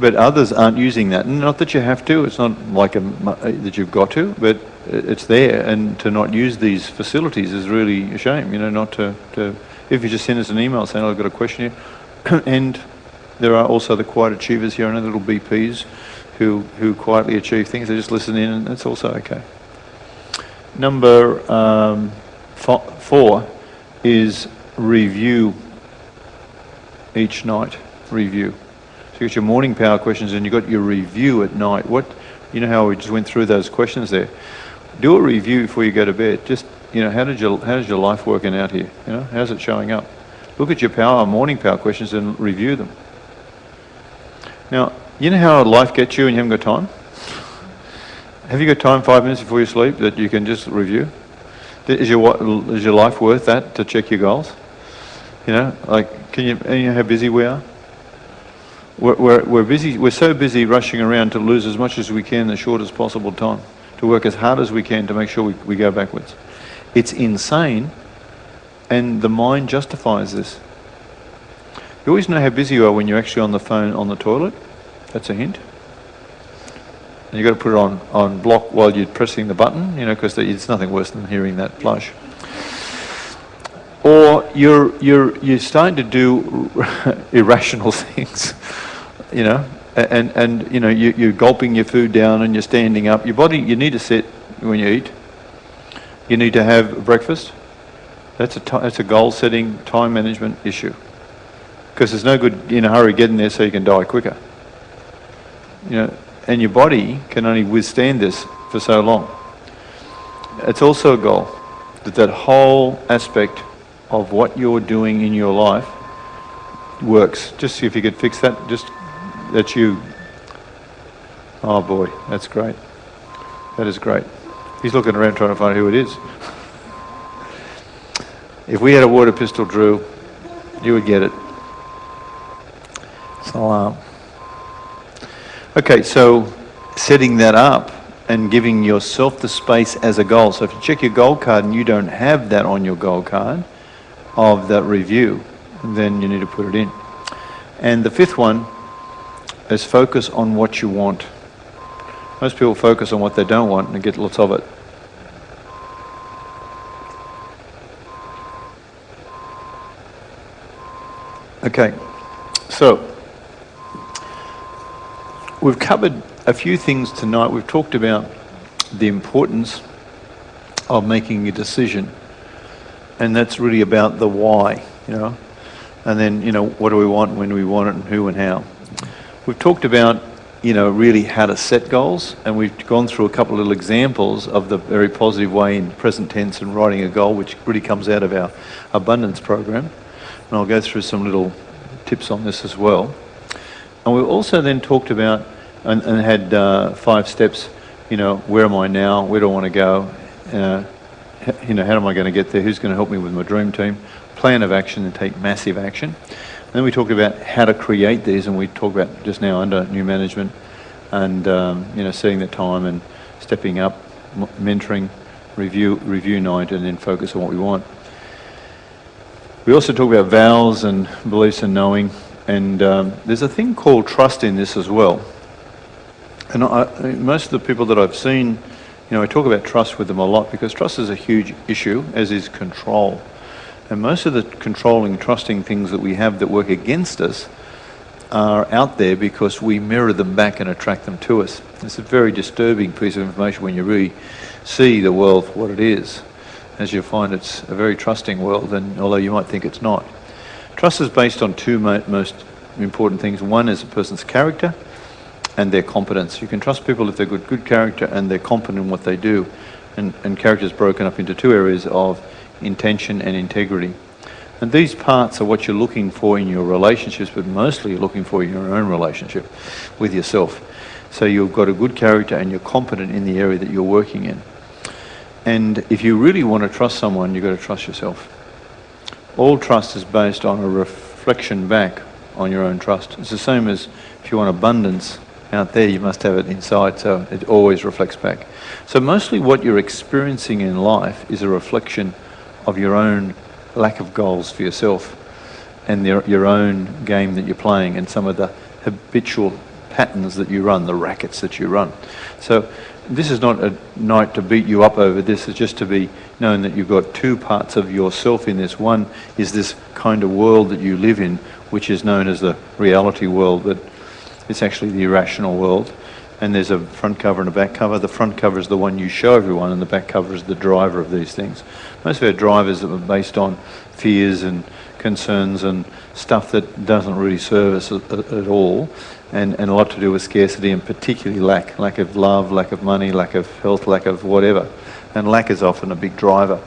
But others aren't using that. Not that you have to. It's not like that you've got to, but it's there. And to not use these facilities is really a shame. You know, not to if you just send us an email saying, oh, I've got a question here. And there are also the quiet achievers here, I know, little BPs who quietly achieve things. They just listen in, and that's also okay. Number 4 is review each night. Review. So you got your morning power questions, and you got your review at night. You know how we just went through those questions there. Do a review before you go to bed. Just, you know, how's your life working out here? You know, how's it showing up? Look at your morning power questions and review them. Now, you know how life gets you and you haven't got time? Have you got time 5 minutes before you sleep that you can just review? Is your life worth that to check your goals? You know, like, you know how busy we are? We're busy. We're so busy rushing around to lose as much as we can in the shortest possible time, to work as hard as we can to make sure we go backwards. It's insane, and the mind justifies this. You always know how busy you are when you're actually on the phone on the toilet. That's a hint. And you've got to put it on block while you're pressing the button, you know, because it's nothing worse than hearing that flush. Or you're starting to do irrational things, you know, and you know, you're gulping your food down and you're standing up. Your body, you need to sit when you eat. You need to have breakfast. That's a goal-setting, time management issue. Because there's no good in a hurry getting there so you can die quicker. You know, and your body can only withstand this for so long. It's also a goal that whole aspect of what you're doing in your life works. Just see if you could fix that. Just that you. Oh boy, that's great. That is great. He's looking around trying to find who it is. If we had a water pistol, Drew, you would get it. So, okay, so setting that up and giving yourself the space as a goal. So if you check your goal card and you don't have that on your goal card of that review, then you need to put it in. And the 5th one is focus on what you want. Most people focus on what they don't want and get lots of it. Okay, so we've covered a few things tonight. We've talked about the importance of making a decision. And that's really about the why, and then, what do we want, when do we want it, and who and how. We've talked about, really how to set goals, and we've gone through a couple of little examples of the very positive way in present tense and writing a goal, which really comes out of our abundance program. And I'll go through some little tips on this as well. And we've also then talked about and had 5 steps, where am I now, where do I want to go, how am I going to get there, who's going to help me with my dream team, plan of action, and take massive action. And then we talked about how to create these, and we talked about just now under new management and setting the time and stepping up, mentoring, review night, and then focus on what we want. We also talk about vows and beliefs and knowing, and there's a thing called trust in this as well. And most of the people that I've seen, I talk about trust with them a lot, because trust is a huge issue, as is control. And most of the controlling, trusting things that we have that work against us are out there because we mirror them back and attract them to us. It's a very disturbing piece of information when you really see the world for what it is. As you'll find, it's a very trusting world, and although you might think it's not. Trust is based on 2 most important things. One is a person's character and their competence. You can trust people if they've got good character and they're competent in what they do. And character is broken up into 2 areas of intention and integrity. And these parts are what you're looking for in your relationships, but mostly you're looking for in your own relationship with yourself. So you've got a good character and you're competent in the area that you're working in. And if you really want to trust someone, you've got to trust yourself. All trust is based on a reflection back on your own trust. It's the same as if you want abundance out there, you must have it inside, so it always reflects back. So mostly what you're experiencing in life is a reflection of your own lack of goals for yourself and your own game that you're playing and some of the habitual patterns that you run, the rackets that you run. So this is not a night to beat you up over this, it's just to be known that you've got 2 parts of yourself in this. One is this kind of world that you live in, which is known as the reality world, that it's actually the irrational world. And there's a front cover and a back cover. The front cover is the one you show everyone, and the back cover is the driver of these things. Most of our drivers are based on fears and concerns and stuff that doesn't really serve us at all, and a lot to do with scarcity, and particularly lack of love, lack of money, lack of health, lack of whatever. And lack is often a big driver.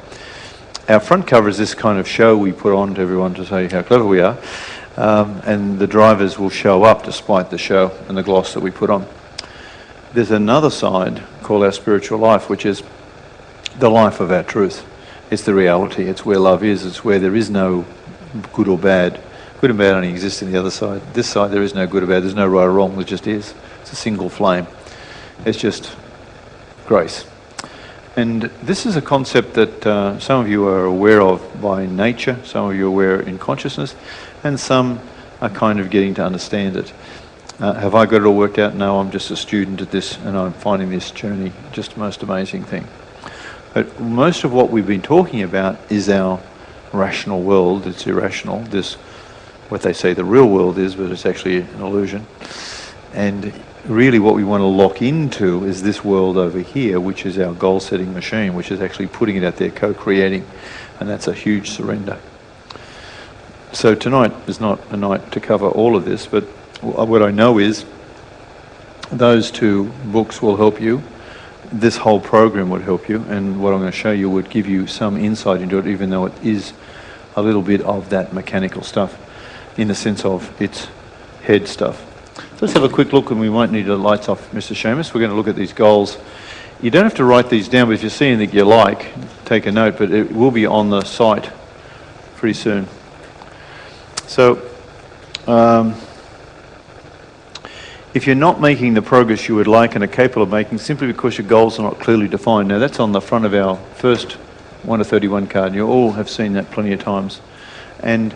Our front cover is this kind of show we put on to everyone to say how clever we are, and the drivers will show up despite the show and the gloss that we put on. There's another side called our spiritual life, which is the life of our truth. It's the reality. It's where love is. It's where there is no good or bad. Good and bad only exist in the other side. This side, there is no good or bad. There's no right or wrong. There just is. It's a single flame. It's just grace. And this is a concept that some of you are aware of by nature, some of you are aware in consciousness, and some are kind of getting to understand it. Have I got it all worked out? No, I'm just a student at this, and I'm finding this journey just the most amazing thing. But most of what we've been talking about is our rational world. It's irrational. This, what they say the real world is, but it's actually an illusion. And really what we want to lock into is this world over here, which is our goal-setting machine, which is actually putting it out there, co-creating. And that's a huge surrender. So tonight is not a night to cover all of this, but what I know is those 2 books will help you. This whole program would help you, and what I'm going to show you would give you some insight into it, even though it is a little bit of that mechanical stuff in the sense of its head stuff. So let's have a quick look, and we might need the lights off, Mr. Seamus. We're going to look at these goals. You don't have to write these down, but if you see anything that you like, take a note, but it will be on the site pretty soon. So, if you're not making the progress you would like and are capable of making simply because your goals are not clearly defined. Now that's on the front of our first 1 to 31 card, and you all have seen that plenty of times. And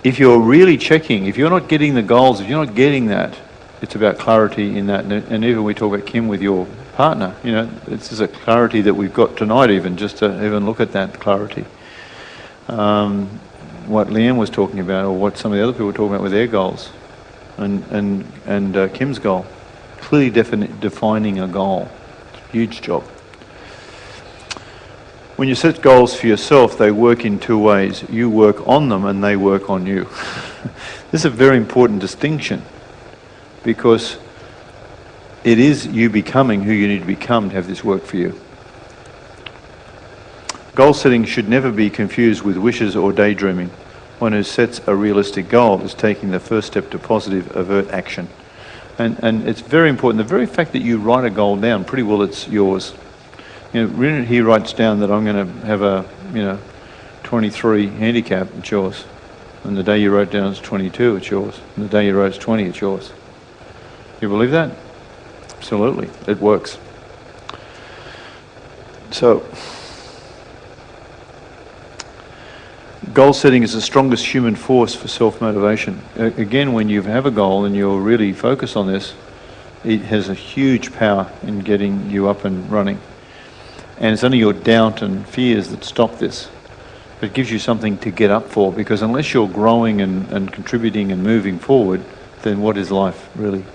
if you're really checking, if you're not getting the goals, if you're not getting that, it's about clarity in that. And even we talk about Kim with your partner, this is a clarity that we've got tonight even, just to even look at that clarity. What Leanne was talking about, or what some of the other people were talking about with their goals. And Kim's goal, clearly defining a goal, Huge job. When you set goals for yourself, they work in two ways. You work on them and they work on you. This is a very important distinction because it is you becoming who you need to become to have this work for you. Goal setting should never be confused with wishes or daydreaming. One who sets a realistic goal is taking the first step to positive, overt action. And it's very important. The very fact that you write a goal down, pretty well it's yours. You know, he writes down that I'm going to have a, 23 handicap, it's yours. And the day you wrote down it's 22, it's yours. And the day you wrote it's 20, it's yours. You believe that? Absolutely, it works. So, goal setting is the strongest human force for self-motivation. Again, when you have a goal and you're really focused on this, it has a huge power in getting you up and running. And it's only your doubt and fears that stop this. It gives you something to get up for, because unless you're growing and contributing and moving forward, then what is life really?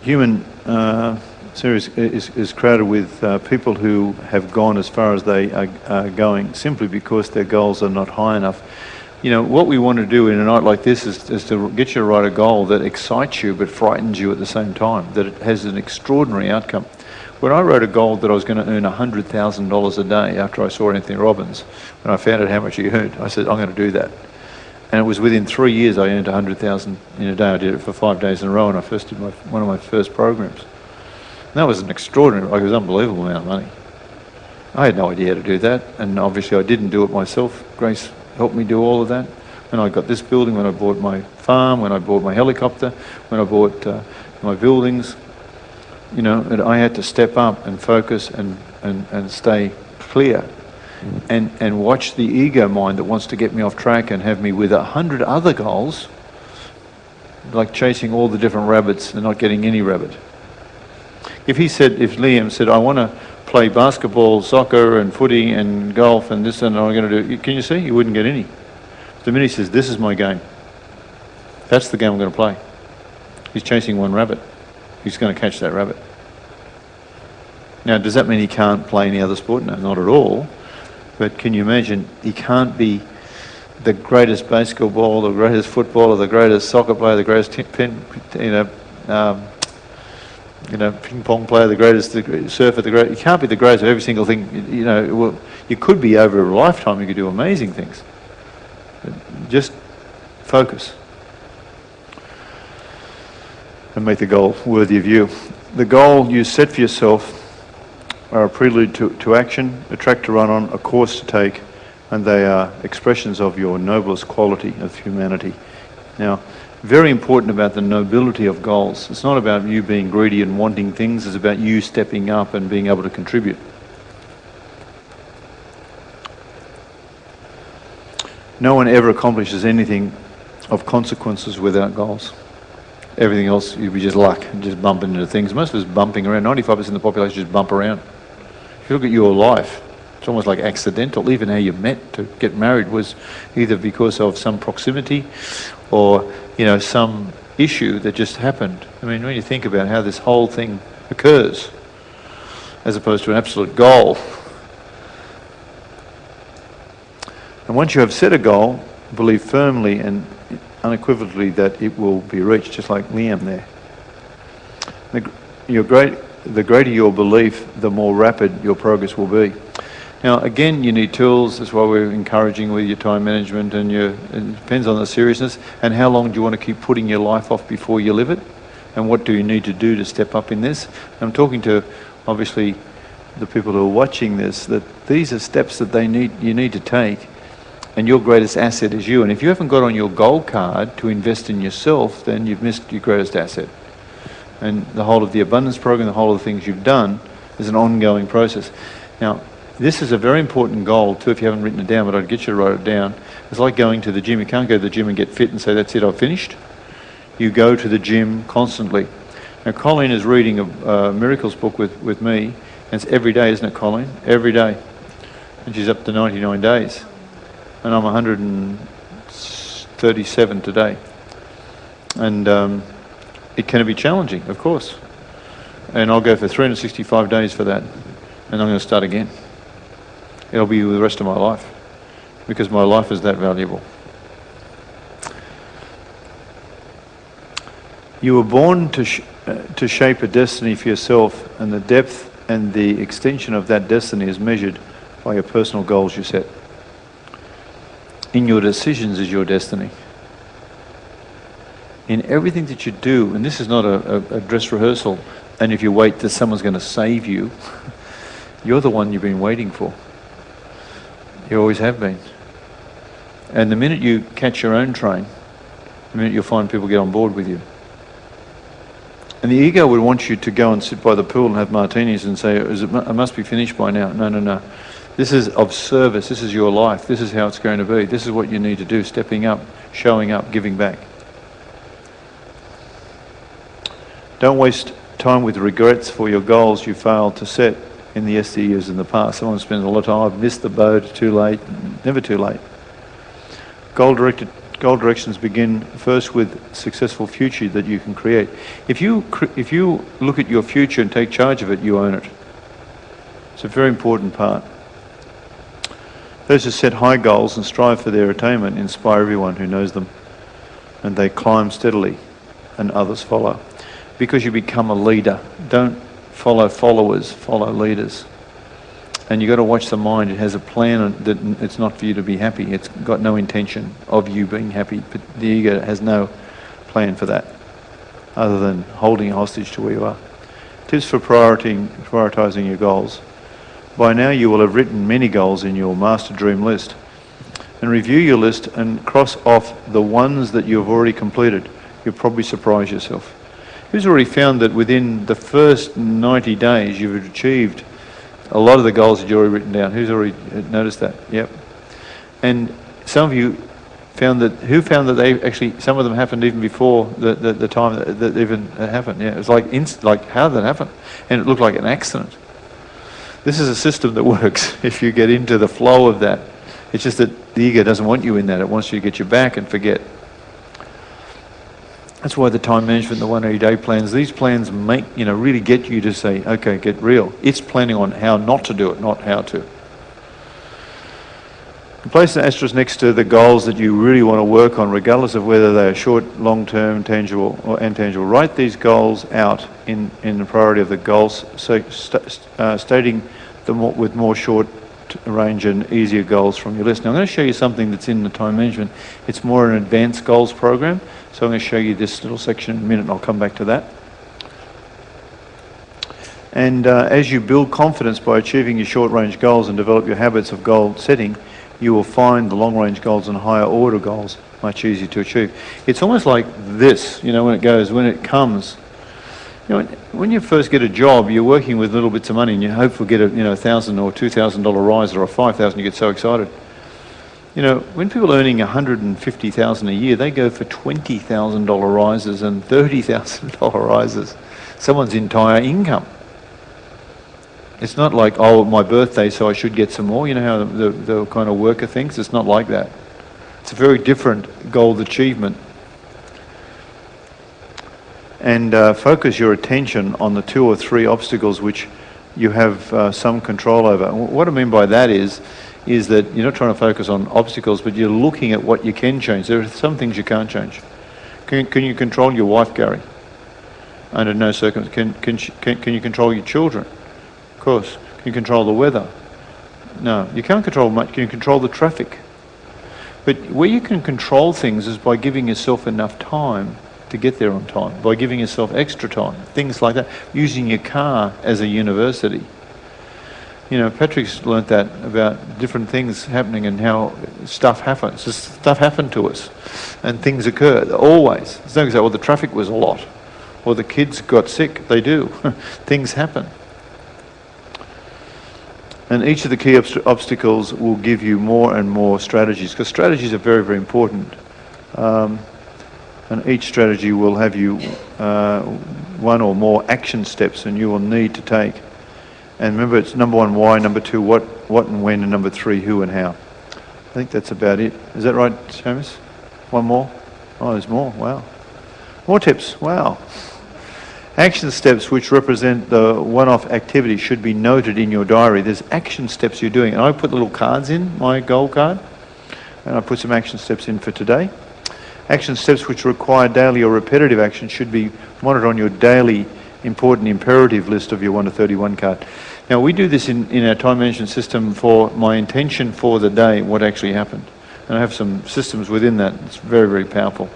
Human series is crowded with people who have gone as far as they are going simply because their goals are not high enough. You know, what we want to do in a night like this is to get you to write a goal that excites you but frightens you at the same time, that it has an extraordinary outcome. When I wrote a goal that I was going to earn $100,000 a day after I saw Anthony Robbins, when I found out how much he earned, I said, I'm going to do that. And it was within 3 years I earned $100,000 in a day. I did it for 5 days in a row, and I first did one of my first programs. And that was an extraordinary, like, it was an unbelievable amount of money. I had no idea how to do that, and obviously I didn't do it myself. Grace helped me do all of that. When I got this building, when I bought my farm, when I bought my helicopter, when I bought my buildings, you know, and I had to step up and focus and stay clear and watch the ego mind that wants to get me off track and have me with 100 other goals, like chasing all the different rabbits and not getting any rabbit. If Liam said, I want to play basketball, soccer and footy and golf and this and I'm going to do, can you see? He wouldn't get any. The minute he says, this is my game, that's the game I'm going to play. He's chasing one rabbit. He's going to catch that rabbit. Now, does that mean he can't play any other sport? No, not at all. But can you imagine, he can't be the greatest basketball, the greatest footballer, the greatest soccer player, the greatest ping pong player, the greatest surfer, he can't be the greatest of every single thing. You know, well, you could be over a lifetime, you could do amazing things. But just focus and make the goal worthy of you. The goal you set for yourself are a prelude to action, a track to run on, a course to take, and they are expressions of your noblest quality of humanity. Now, very important about the nobility of goals. It's not about you being greedy and wanting things, it's about you stepping up and being able to contribute. No one ever accomplishes anything of consequences without goals. Everything else, you'd be just luck and just bumping into things. Most of us bumping around, 95% of the population just bump around. If you look at your life, it's almost like accidental. Even how you met to get married was either because of some proximity or, you know, some issue that just happened. I mean, when you think about how this whole thing occurs, as opposed to an absolute goal. And once you have set a goal, believe firmly and unequivocally that it will be reached, just like Liam there. The greater your belief, the more rapid your progress will be. Now, again, you need tools. That's why we're encouraging with your time management and it depends on the seriousness and how long do you want to keep putting your life off before you live it, and what do you need to do to step up in this. I'm talking to, obviously, the people who are watching this, that these are steps that you need to take. And your greatest asset is you. And if you haven't got on your goal card to invest in yourself, then you've missed your greatest asset. And the whole of the abundance program, the whole of the things you've done is an ongoing process. Now, this is a very important goal too, if you haven't written it down, but I'd get you to write it down. It's like going to the gym. You can't go to the gym and get fit and say, that's it, I've finished. You go to the gym constantly. Now, Colleen is reading a Miracles book with me, and it's every day, isn't it, Colleen? Every day. And she's up to 99 days. And I'm 137 today. And it can be challenging, of course. And I'll go for 365 days for that. And I'm going to start again. It'll be the rest of my life, because my life is that valuable. You were born to shape a destiny for yourself, and the depth and the extension of that destiny is measured by your personal goals you set. In your decisions is your destiny. In everything that you do, and this is not a dress rehearsal, and if you wait that someone's going to save you, you're the one you've been waiting for. You always have been. And the minute you catch your own train, the minute you'll find people get on board with you. And the ego would want you to go and sit by the pool and have martinis and say, it must be finished by now. No, no, no. This is of service. This is your life. This is how it's going to be. This is what you need to do. Stepping up, showing up, giving back. Don't waste time with regrets for your goals you failed to set in the years in the past. Someone spends a lot of time, I've missed the boat, it's too late. Never too late. Goal directions begin first with successful future that you can create. If you look at your future and take charge of it, you own it. It's a very important part. Those who set high goals and strive for their attainment inspire everyone who knows them, and they climb steadily and others follow. Because you become a leader. Don't follow followers, follow leaders. And you've got to watch the mind. It has a plan that it's not for you to be happy. It's got no intention of you being happy. But the ego has no plan for that, other than holding hostage to where you are. Tips for prioritizing your goals. By now you will have written many goals in your master dream list. And review your list and cross off the ones that you've already completed. You'll probably surprise yourself. Who's already found that within the first 90 days you've achieved a lot of the goals that you've already written down? Who's already noticed that? Yep. And some of you found that, who found that they actually, some of them happened even before the time that even happened. Yeah, it was like how did that happen? And it looked like an accident. This is a system that works if you get into the flow of that. It's just that the ego doesn't want you in that. It wants you to get your back and forget. That's why the time management, the 180-day plans, these plans make, really get you to say, okay, get real. It's planning on how not to do it, not how to. Place the asterisk next to the goals that you really want to work on, regardless of whether they are short, long-term, tangible or intangible. Write these goals out in the priority of the goals, so stating them with more short range and easier goals from your list. Now I'm going to show you something that's in the time management. It's more an advanced goals program. So I'm going to show you this little section in a minute and I'll come back to that. And as you build confidence by achieving your short-range goals and develop your habits of goal setting, you will find the long-range goals and higher order goals much easier to achieve. It's almost like this, when it comes. When you first get a job, you're working with little bits of money and you hope to get a $1,000 or $2,000 rise or a $5,000, you get so excited. When people are earning $150,000 a year, they go for $20,000 rises and $30,000 rises. Someone's entire income. It's not like, oh, my birthday, so I should get some more. You know how the kind of worker thinks? It's not like that. It's a very different goal achievement. And focus your attention on the 2 or 3 obstacles which you have some control over. What I mean by that is that you're not trying to focus on obstacles, but you're looking at what you can change. There are some things you can't change. Can you control your wife, Gary? Under no circumstances. Can you control your children? Of course. Can you control the weather? No. You can't control much. Can you control the traffic? But where you can control things is by giving yourself enough time to get there on time, by giving yourself extra time, things like that. Using your car as a university. Patrick's learnt that about different things happening and how stuff happens. Just stuff happened to us and things occur, always. It's not going to say, well, the traffic was a lot or the kids got sick. They do. Things happen. And each of the key obstacles will give you more and more strategies, because strategies are very, very important. And each strategy will have you one or more action steps and you will need to take. And remember, it's number 1, why, number 2, what and when, and number 3, who and how. I think that's about it. Is that right, Seamus? One more? Oh, there's more. Wow. More tips. Wow. Action steps which represent the one-off activity should be noted in your diary. There's action steps you're doing. And I put little cards in, my goal card, and I put some action steps in for today. Action steps which require daily or repetitive action should be monitored on your daily important imperative list of your 1 to 31 card. Now, we do this in our time management system for my intention for the day, what actually happened. And I have some systems within that. It's very, very powerful,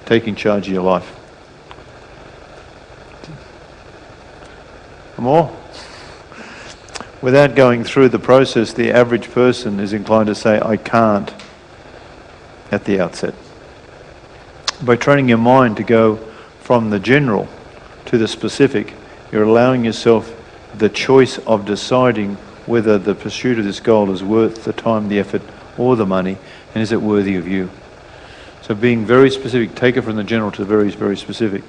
taking charge of your life. More? Without going through the process, the average person is inclined to say, I can't, at the outset. By training your mind to go from the general to the specific, you're allowing yourself the choice of deciding whether the pursuit of this goal is worth the time, the effort, or the money, and is it worthy of you. So being very specific, take it from the general to the very, very specific.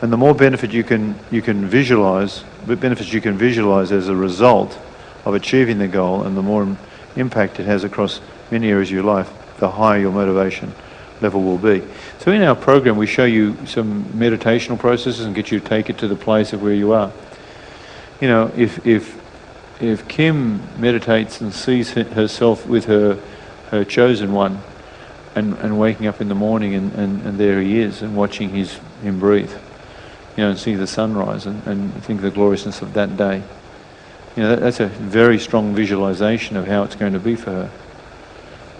And the more benefit you can visualize, benefits you can visualize as a result of achieving the goal, and the more impact it has across many areas of your life, the higher your motivation level will be. So in our program, we show you some meditational processes and get you to take it to the place of where you are. You know, if Kim meditates and sees herself with her chosen one, and waking up in the morning and there he is, and watching him breathe, you know, and see the sunrise and think of the gloriousness of that day. You know, that's a very strong visualization of how it's going to be for her,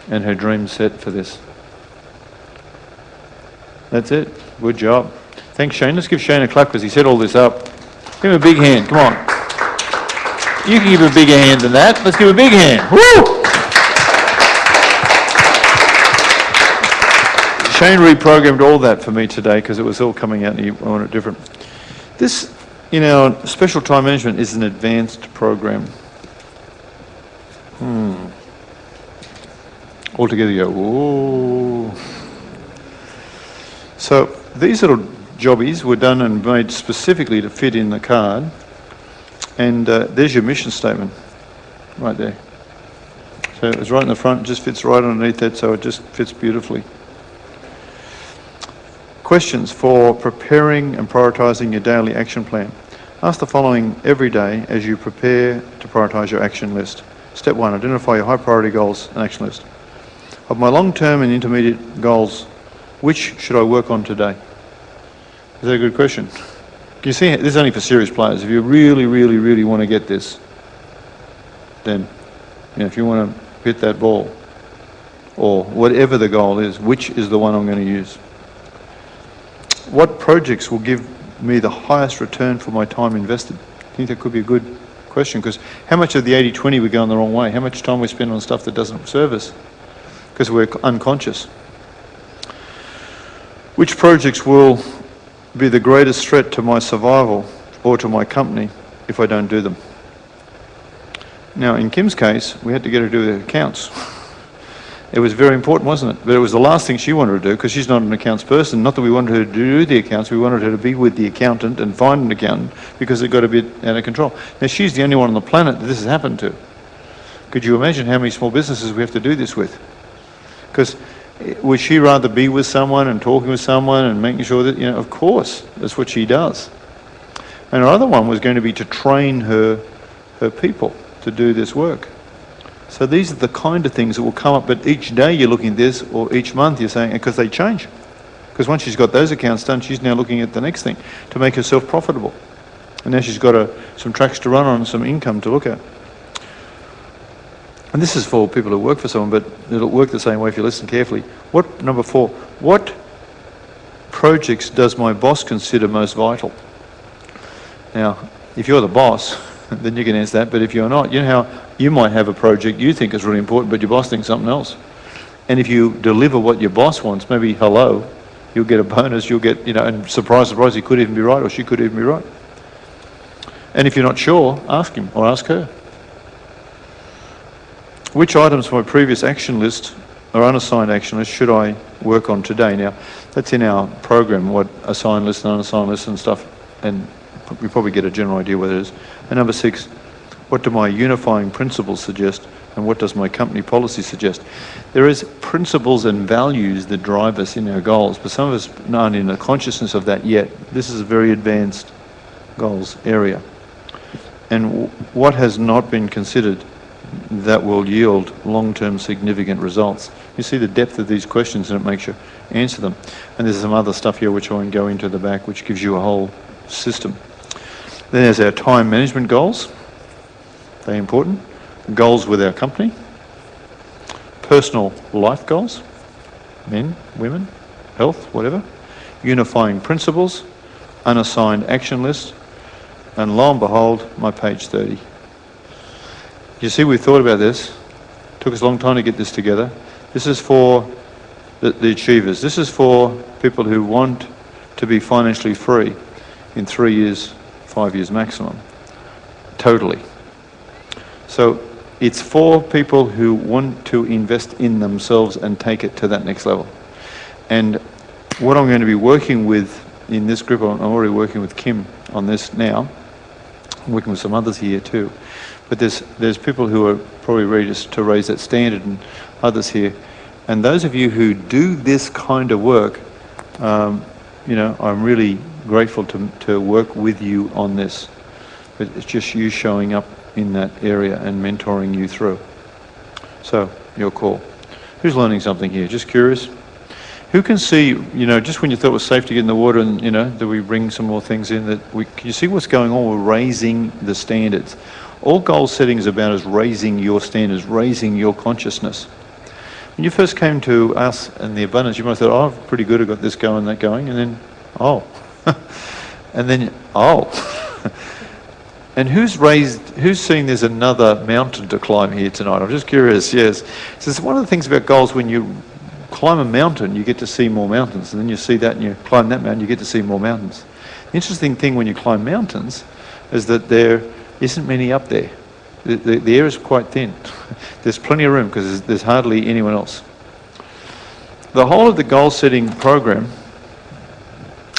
and her dream set for this. That's it. Good job. Thanks, Shane. Let's give Shane a clap because he set all this up. Give him a big hand. Come on. You can give him a bigger hand than that. Let's give him a big hand. Woo! Shane reprogrammed all that for me today because it was all coming out and you wanted it different. This, in our special time management, is an advanced program. Altogether you go, whoa. So these little jobbies were done and made specifically to fit in the card. And there's your mission statement, right there. So it's right in the front, it just fits right underneath that, so it just fits beautifully. Questions for preparing and prioritising your daily action plan. Ask the following every day as you prepare to prioritise your action list. Step 1, identify your high priority goals and action list. Of my long-term and intermediate goals, which should I work on today? Is that a good question? Can you see, this is only for serious players. If you really, really, really want to get this, then, you know, if you want to hit that ball, or whatever the goal is, which is the one I'm going to use? What projects will give me the highest return for my time invested? I think that could be a good question, because how much of the 80-20 we go in the wrong way? How much time we spend on stuff that doesn't serve us because we're unconscious? Which projects will be the greatest threat to my survival or to my company if I don't do them? Now, in Kim's case, we had to get her to do the accounts. It was very important, wasn't it? But it was the last thing she wanted to do because she's not an accounts person. Not that we wanted her to do the accounts, we wanted her to be with the accountant and find an accountant because it got a bit out of control. Now, she's the only one on the planet that this has happened to. Could you imagine how many small businesses we have to do this with? Because would she rather be with someone and talking with someone and making sure that, you know, of course, that's what she does. And her other one was going to be to train her people to do this work. So these are the kind of things that will come up, but each day you're looking at this, or each month you're saying, because they change. Because once she's got those accounts done, she's now looking at the next thing to make herself profitable. And now she's got some tracks to run on and some income to look at. And this is for people who work for someone, but it'll work the same way if you listen carefully. Number 4, what projects does my boss consider most vital? Now, if you're the boss, then you can answer that, but if you're not, you know how you might have a project you think is really important, but your boss thinks something else. And if you deliver what your boss wants, maybe hello, you'll get a bonus, you'll get, you know, and surprise, surprise, he could even be right, or she could even be right. And if you're not sure, ask him or ask her. Which items from my previous action list or unassigned action list should I work on today? Now, that's in our program, what assigned list and unassigned list and stuff, and we probably get a general idea what it is. And number 6, What do my unifying principles suggest? And what does my company policy suggest? There is principles and values that drive us in our goals, but some of us aren't in the consciousness of that yet. This is a very advanced goals area. And what has not been considered that will yield long-term significant results? You see the depth of these questions and it makes you answer them. And there's some other stuff here which I won't go into the back, which gives you a whole system. Then there's our time management goals. They're important. Goals with our company. Personal life goals. Men, women, health, whatever. Unifying principles. Unassigned action list. And lo and behold, my page 30. You see, we thought about this. Took us a long time to get this together. This is for the achievers. This is for people who want to be financially free in 3 years, 5 years maximum. Totally. So it's for people who want to invest in themselves and take it to that next level. And what I'm going to be working with in this group, I'm already working with Kim on this now. I'm working with some others here too. But there's people who are probably ready to raise that standard, and others here. And those of you who do this kind of work, you know, I'm really grateful to work with you on this. But it's just you showing up in that area and mentoring you through. So, your call. Who's learning something here? Just curious? Who can see, you know, just when you thought it was safe to get in the water and, you know, do we bring some more things in can you see what's going on? We're raising the standards. All goal setting is about is raising your standards, raising your consciousness. When you first came to us and the abundance, you might have thought, oh, I'm pretty good, I've got this going, that going, and then, oh. And then, oh. And who's seen there's another mountain to climb here tonight? I'm just curious, yes. So it's one of the things about goals, when you climb a mountain, you get to see more mountains. And then you see that and you climb that mountain, you get to see more mountains. The interesting thing when you climb mountains is that there isn't many up there. The air is quite thin. There's plenty of room because there's hardly anyone else. The whole of the goal setting program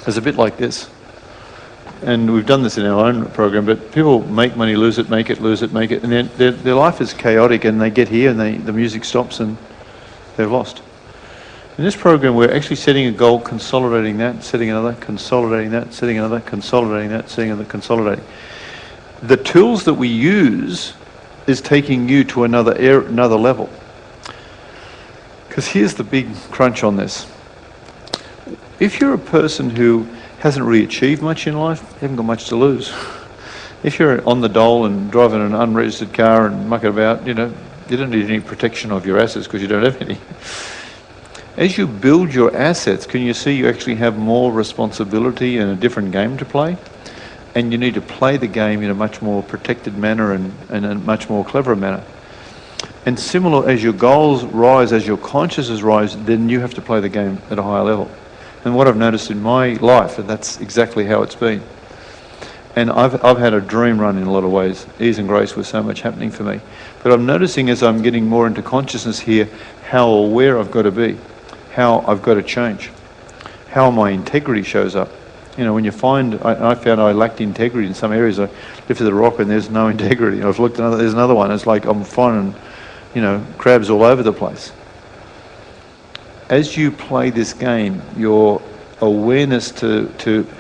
is a bit like this. And we've done this in our own program, but people make money, lose it, make it, lose it, make it. And their life is chaotic, and they get here and the music stops and they're lost. In this program, we're actually setting a goal, consolidating that, setting another, consolidating that, setting another, consolidating that, setting another, consolidating. The tools that we use is taking you to another level. Because here's the big crunch on this. If you're a person who hasn't really achieved much in life, you haven't got much to lose. If you're on the dole and driving an unregistered car and mucking about, you know, you don't need any protection of your assets because you don't have any. As you build your assets, can you see you actually have more responsibility and a different game to play? And you need to play the game in a much more protected manner and a much more clever manner. And similar, as your goals rise, as your consciousness rise, then you have to play the game at a higher level. And what I've noticed in my life, and that's exactly how it's been. And I've had a dream run in a lot of ways, ease and grace with so much happening for me. But I'm noticing as I'm getting more into consciousness here, how aware I've got to be, how I've got to change, how my integrity shows up. You know, when you find, I found I lacked integrity in some areas. I lifted the rock and there's no integrity. I've looked at there's another one. It's like I'm finding, you know, crabs all over the place. As you play this game, your awareness to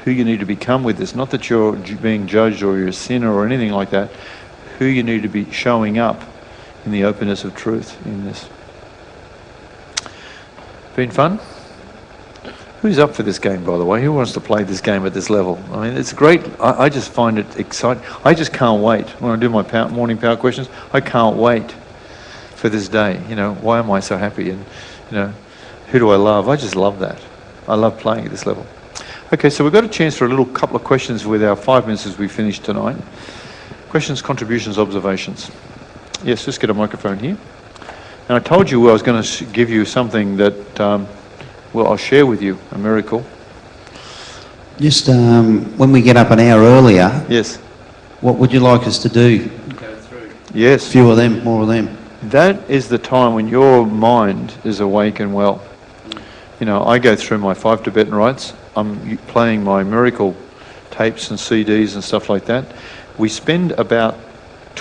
who you need to become with this, not that you're being judged or you're a sinner or anything like that, who you need to be showing up in the openness of truth in this. Been fun? Who's up for this game, by the way? Who wants to play this game at this level? I mean, it's great. I just find it exciting. I just can't wait. When I do my morning power questions, I can't wait for this day. You know, why am I so happy? And, you know, who do I love? I just love that. I love playing at this level. Okay, so we've got a chance for a couple of questions with our 5 minutes as we finish tonight. Questions, contributions, observations. Yes, just get a microphone here. And I told you I was going to give you something that, well, I'll share with you, a miracle. Just when we get up an hour earlier, yes, what would you like us to do? Go through. Yes. A few of them, more of them. That is the time when your mind is awake and well. You know, I go through my 5 Tibetan rites. I'm playing my miracle tapes and CDs and stuff like that. We spend about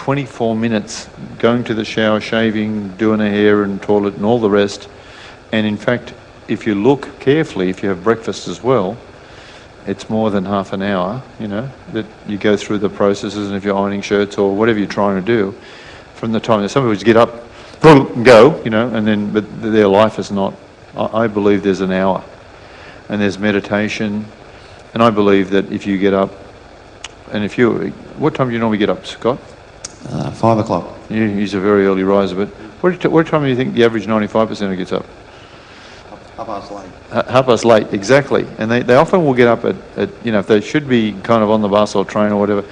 24 minutes going to the shower, shaving, doing her hair and toilet and all the rest. And in fact, if you look carefully, if you have breakfast as well, it's more than half an hour, you know, that you go through the processes, and if you're ironing shirts or whatever you're trying to do, from the time that some people just get up, boom, and go, you know, and then, but their life is not. I believe there's an hour, and there's meditation, and I believe that if you get up, and if you, what time do you normally get up, Scott? 5 o'clock. He's a very early riser, but what time do you think the average 95% gets up? Half past late. Half past late, exactly. And they often will get up at, you know, if they should be kind of on the bus or train or whatever,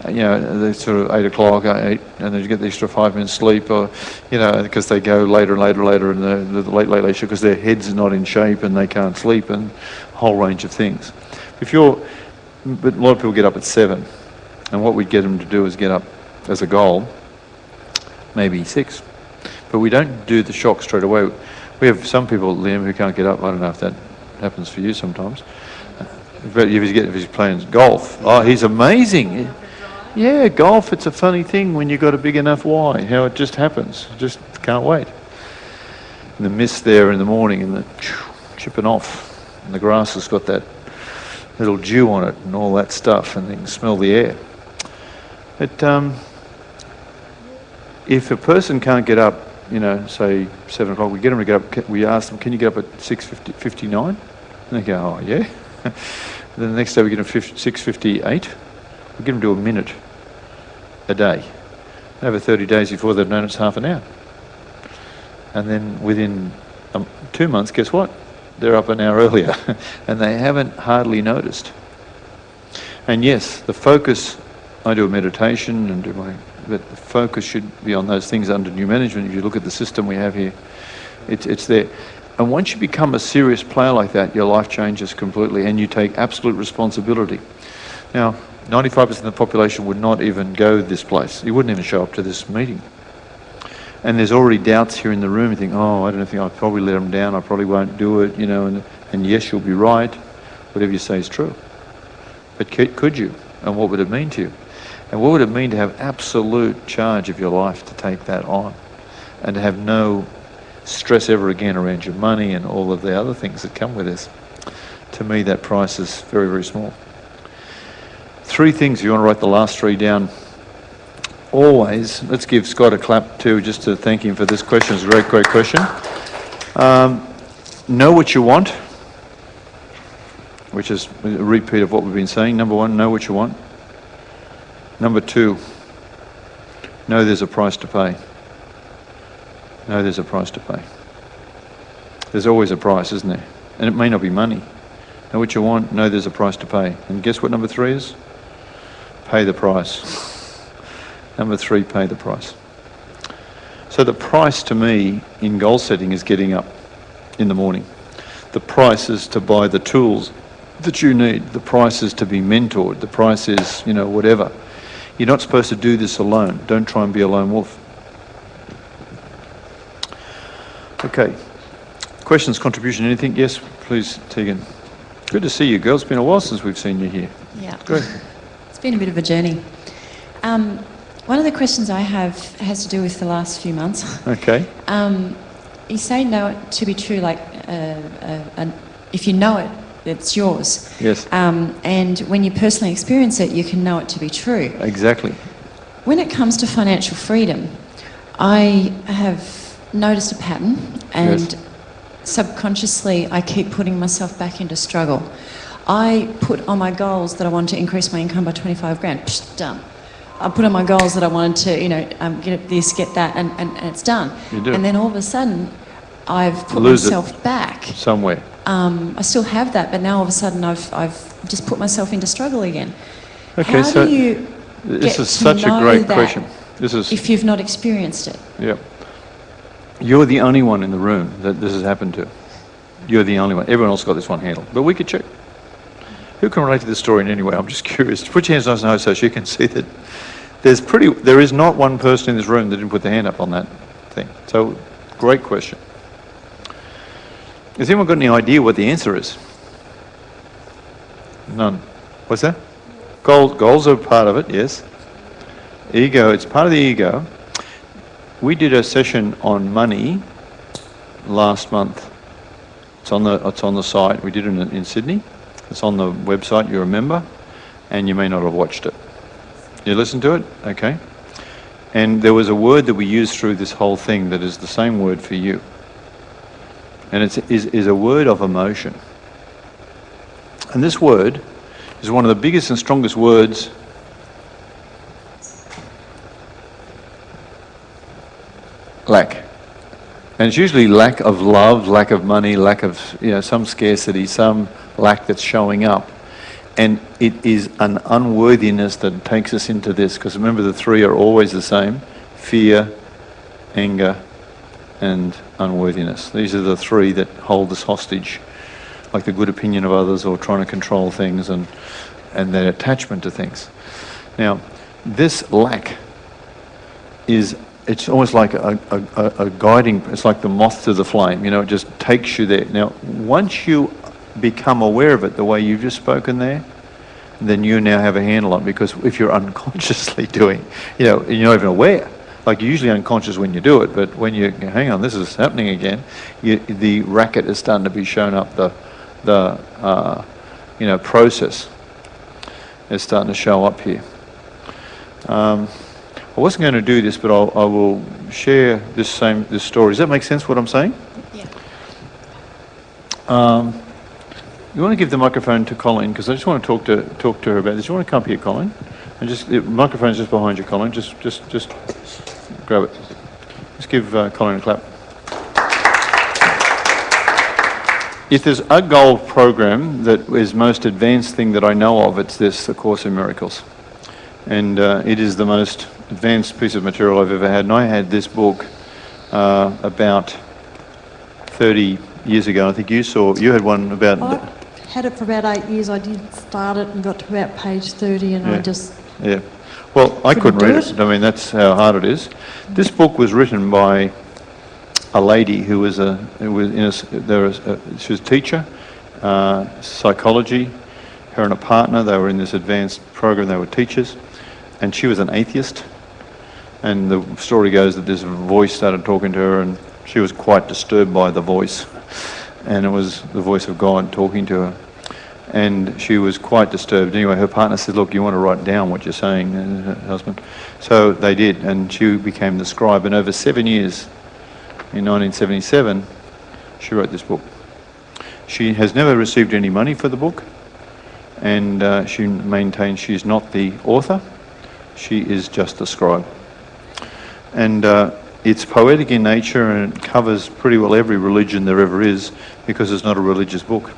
you know, they sort of 8 o'clock, 8, and they get the extra 5 minutes sleep, or, you know, because they go later and later, and the late shift because their head's not in shape and they can't sleep, and a whole range of things. But a lot of people get up at 7, and what we'd get them to do is get up as a goal, maybe 6. But we don't do the shock straight away. We have some people, Liam, who can't get up. I don't know if that happens for you sometimes. But if he's playing golf, oh, he's amazing. Yeah, golf, it's a funny thing when you've got a big enough why, how it just happens. Just can't wait. And the mist there in the morning and the chipping off, and the grass has got that little dew on it and all that stuff, and you can smell the air. But if a person can't get up, you know, say 7 o'clock, we get them to get up, we ask them, can you get up at 6:59? And they go, oh yeah. And then the next day we get them 6:58. We get them to a minute a day. Over 30 days before they've known it's half an hour. And then within 2 months, guess what? They're up an hour earlier and they haven't hardly noticed. And yes, the focus, I do a meditation and but the focus should be on those things under new management. If you look at the system we have here, it's there. And once you become a serious player like that, your life changes completely and you take absolute responsibility. Now, 95% of the population would not even go this place. You wouldn't even show up to this meeting. And there's already doubts here in the room. You think, oh, I don't think I'll probably let them down. I probably won't do it, you know, and yes, you'll be right. Whatever you say is true. But could you? And what would it mean to you? And what would it mean to have absolute charge of your life to take that on and to have no stress ever again around your money and all of the other things that come with this? To me, that price is very, very small. 3 things, if you want to write the last 3 down. Always, let's give Scott a clap too, just to thank him for this question. It's a great, great question. Know what you want, which is a repeat of what we've been saying. Number 1, know what you want. Number 2, know there's a price to pay. Know there's a price to pay. There's always a price, isn't there? And it may not be money. Know what you want, know there's a price to pay. And guess what number 3 is? Pay the price. Number 3, pay the price. So the price to me in goal setting is getting up in the morning. The price is to buy the tools that you need. The price is to be mentored. The price is, you know, whatever. You're not supposed to do this alone. Don't try and be a lone wolf. Okay. Questions, contribution, anything? Yes, please, Tegan. Good to see you, girls. It's been a while since we've seen you here. Yeah. Good. It's been a bit of a journey. One of the questions I have has to do with the last few months. Okay. You say know it to be true, like if you know it, it's yours. Yes. And when you personally experience it, you can know it to be true. Exactly. When it comes to financial freedom, I have noticed a pattern, and subconsciously I keep putting myself back into struggle. I put on my goals that I want to increase my income by 25 grand. Psh, done. I put on my goals that I wanted to, you know, get this, get that, and it's done. You do. And then all of a sudden, I've put Lose myself back. Somewhere. I still have that, but now all of a sudden I've just put myself into struggle again. Okay, How so do you this get is such to a great know that question. This is, if you've not experienced it? yeah. You're the only one in the room that this has happened to. You're the only one. Everyone else got this one handled. But we could check. Who can relate to this story in any way? I'm just curious. Put your hands nice and high so you can see that there is not one person in this room that didn't put their hand up on that thing. So, great question. Has anyone got any idea what the answer is? None. What's that? Goals are part of it, yes. Ego, it's part of the ego. We did a session on money last month. It's on the site. We did it in Sydney. It's on the website, you remember, and you may not have watched it. You listened to it? Okay. And there was a word that we used through this whole thing that is the same word for you. And it is a word of emotion. And this word is one of the biggest and strongest words lack. And it's usually lack of love, lack of money, lack of some scarcity, some lack that's showing up. And it is an unworthiness that takes us into this, because remember the three are always the same: fear, anger, and unworthiness. These are the three that hold us hostage, like the good opinion of others or trying to control things and their attachment to things. Now, this lack it's almost like a guiding, it's like the moth to the flame, it just takes you there. Now, once you become aware of it the way you've just spoken there, then you now have a handle on it, because if you're unconsciously doing, you're not even aware. Like, you're usually unconscious when you do it, but when you hang on, this is happening again, the racket is starting to be shown up, the process is starting to show up here. I wasn't going to do this, but I will share this story. Does that make sense, what I'm saying? Yeah. You want to give the microphone to Colleen, because I just want to talk to her about this. You want to come up here, Colleen? And the microphone's just behind you, Colleen. Just grab it. Just give Colleen a clap. If there's a gold program that is most advanced thing that I know of, it's this, the Course in Miracles. And it is the most advanced piece of material I've ever had. And I had this book about 30 years ago. I think you had one about... I had it for about 8 years. I did start it and got to about page 30 and I just... Yeah. Well, I couldn't read it. I mean, that's how hard it is. This book was written by a lady who was she was a teacher, psychology. Her and a partner, they were in this advanced program. They were teachers, and she was an atheist. And the story goes that this voice started talking to her, and she was quite disturbed by the voice, and it was the voice of God talking to her. And she was quite disturbed. Anyway, her partner said, "Look, you want to write down what you're saying," her husband. So they did, and she became the scribe. And over 7 years, in 1977, she wrote this book. She has never received any money for the book, and she maintains she's not the author. She is just the scribe. And it's poetic in nature, and it covers pretty well every religion there ever is, because it's not a religious book.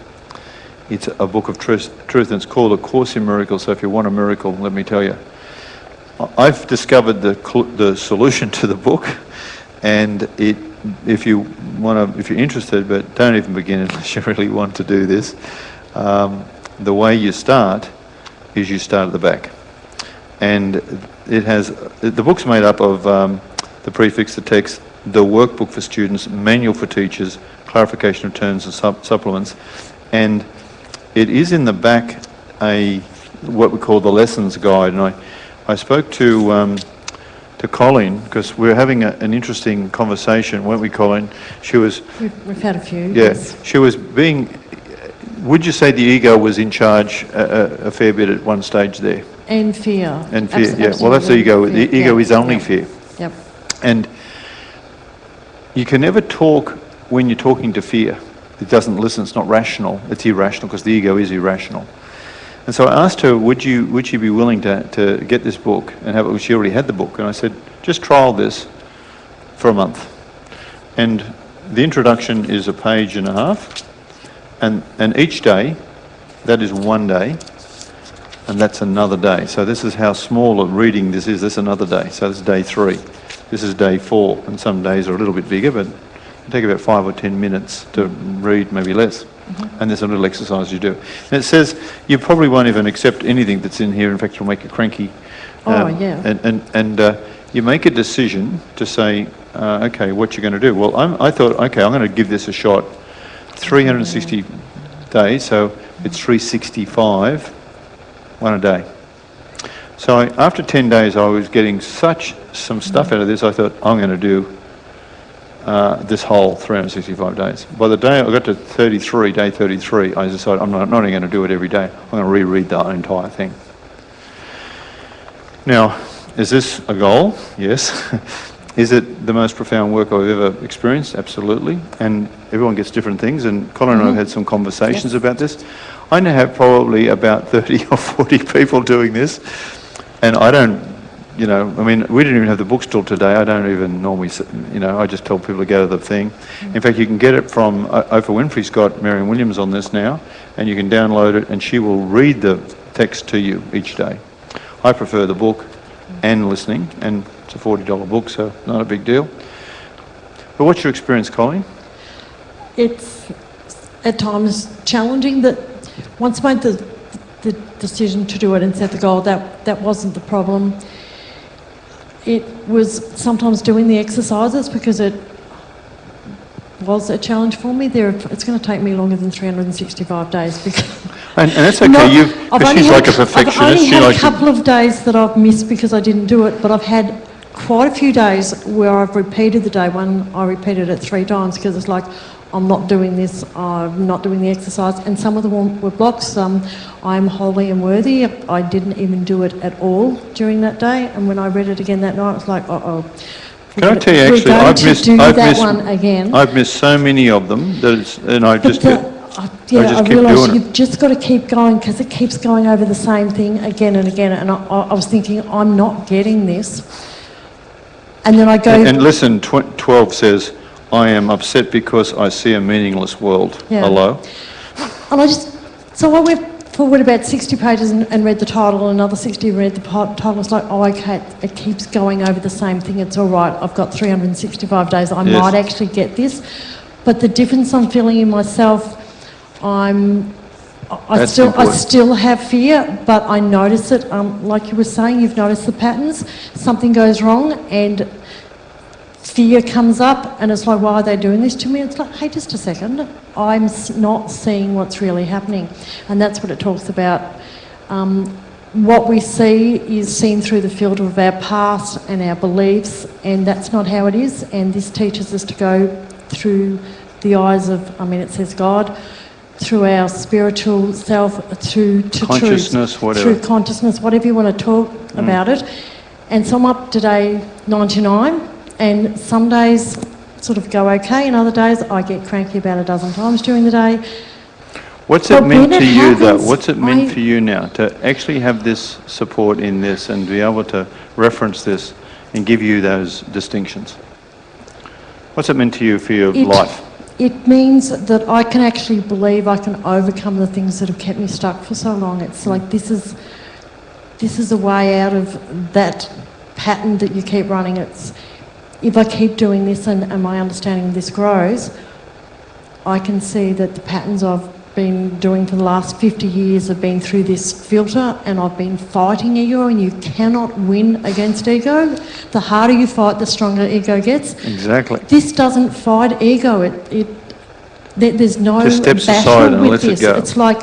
It's a book of truth, and it's called A Course in Miracles. So if you want a miracle, let me tell you. I've discovered the solution to the book, and if you're interested, but don't even begin unless you really want to do this. The way you start is you start at the back, and the book's made up of the prefix, the text, the workbook for students, manual for teachers, clarification of terms and supplements, and it is in the back what we call the lessons guide. And I spoke to Colleen, because we were having an interesting conversation, weren't we, Colleen? We've had a few. Yeah, Yes. she was would you say the ego was in charge a fair bit at one stage there? And fear. And fear, yeah. Well, that's the ego. Fear. The ego is only fear. Yep. And you can never talk when you're talking to fear. It doesn't listen, it's not rational, it's irrational, because the ego is irrational. And so I asked her, would she be willing to get this book and have it? She already had the book, and I said, just trial this for a month. And the introduction is a page and a half, and each day, that is one day, and that's another day. So this is how small a reading this is. This is another day. So this is day 3. This is day 4, and some days are a little bit bigger, but it take about 5 or 10 minutes to read, maybe less. Mm-hmm. And there's a little exercise you do. And it says you probably won't even accept anything that's in here. In fact, it'll make you cranky. Yeah. And you make a decision to say, okay, what you're going to do. Well, I thought, okay, I'm going to give this a shot. 360 days, so it's 365, one a day. So after 10 days, I was getting some stuff out of this. I thought, I'm going to do this whole 365 days. By the day I got to day 33, I decided I'm not only going to do it every day, I'm going to reread the entire thing. Now, is this a goal? Yes. Is it the most profound work I've ever experienced? Absolutely. And everyone gets different things, and Colin and I have had some conversations about this. I now have probably about 30 or 40 people doing this, and I don't, you know, I mean, we didn't even have the books till today. I don't even normally, you know, I just tell people to go to the thing. In fact, you can get it from, Oprah Winfrey's got Marion Williams on this now, and you can download it, and she will read the text to you each day. I prefer the book and listening, and it's a $40 book, so not a big deal. But what's your experience, Colleen? It's at times challenging. That once I made the decision to do it and set the goal, that wasn't the problem. It was sometimes doing the exercises, because it was a challenge for me. It's going to take me longer than 365 days. Because and that's okay, because she's like a perfectionist. I've only had a couple of days that I've missed because I didn't do it, but I've had quite a few days where I've repeated the day one. I repeated it 3 times because it's like, I'm not doing this, I'm not doing the exercise, and some of them were blocks. I'm holy and worthy. I didn't even do it at all during that day, and when I read it again that night, I was like, uh-oh. Can I tell you, actually, I've missed so many of them, and I just keep realise doing it. You've just got to keep going, because it keeps going over the same thing again and again, and I was thinking, I'm not getting this. And then I go... And listen, 12 says, I am upset because I see a meaningless world. Yeah. Hello? And so I went forward about 60 pages and read the title, and another 60 and read the title. It's like, oh, okay, it keeps going over the same thing. It's all right. I've got 365 days. I might actually get this. But the difference I'm feeling in myself, I still have fear, but I notice it. Like you were saying, you've noticed the patterns. Something goes wrong, and fear comes up, and it's like, why are they doing this to me? It's like, hey, just a second. I'm not seeing what's really happening. And that's what it talks about. What we see is seen through the filter of our past and our beliefs, and that's not how it is. And this teaches us to go through the eyes of, it says God, through our spiritual self, through consciousness, truth, whatever. through consciousness, whatever you want to talk about it. And so I'm up to day 99, and some days sort of go okay, and other days I get cranky about a dozen times during the day. What's it meant to you, though? What's it meant for you now to actually have this support in this and be able to reference this and give you those distinctions? What's it meant to you for your life? It means that I can actually believe I can overcome the things that have kept me stuck for so long. It's like this is a way out of that pattern that you keep running. It's if I keep doing this and my understanding of this grows, I can see that the patterns I've been doing for the last 50 years have been through this filter, and I've been fighting ego, and you cannot win against ego. The harder you fight, the stronger ego gets. Exactly. This doesn't fight ego. There's no just steps aside battle and with lets this. it go. It's like,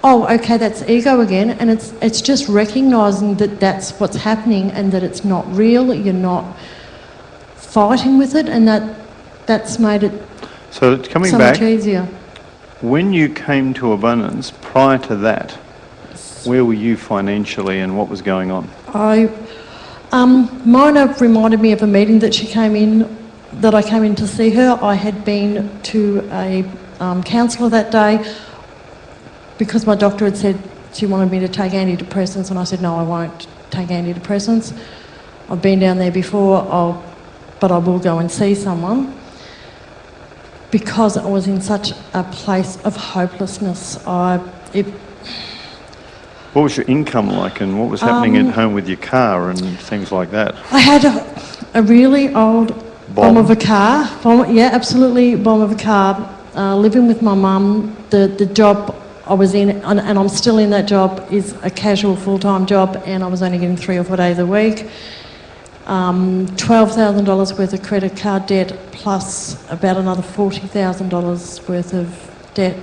oh, okay, that's ego again, and it's just recognising that that's what's happening and that it's not real. You're not fighting with it, and that's made it so coming so back, much easier. When you came to abundance, prior to that, where were you financially and what was going on? Mona reminded me of a meeting that I came in to see her. I had been to a counsellor that day because my doctor had said she wanted me to take antidepressants, and I said, no, I won't take antidepressants. I've been down there before, but I will go and see someone. Because I was in such a place of hopelessness. What was your income like, and what was happening at home with your car and things like that? I had a really old bomb of a car. Absolutely, bomb of a car. Living with my mum, the job I was in, and I'm still in that job, is a casual full-time job, and I was only getting 3 or 4 days a week. $12,000 worth of credit card debt, plus about another $40,000 worth of debt.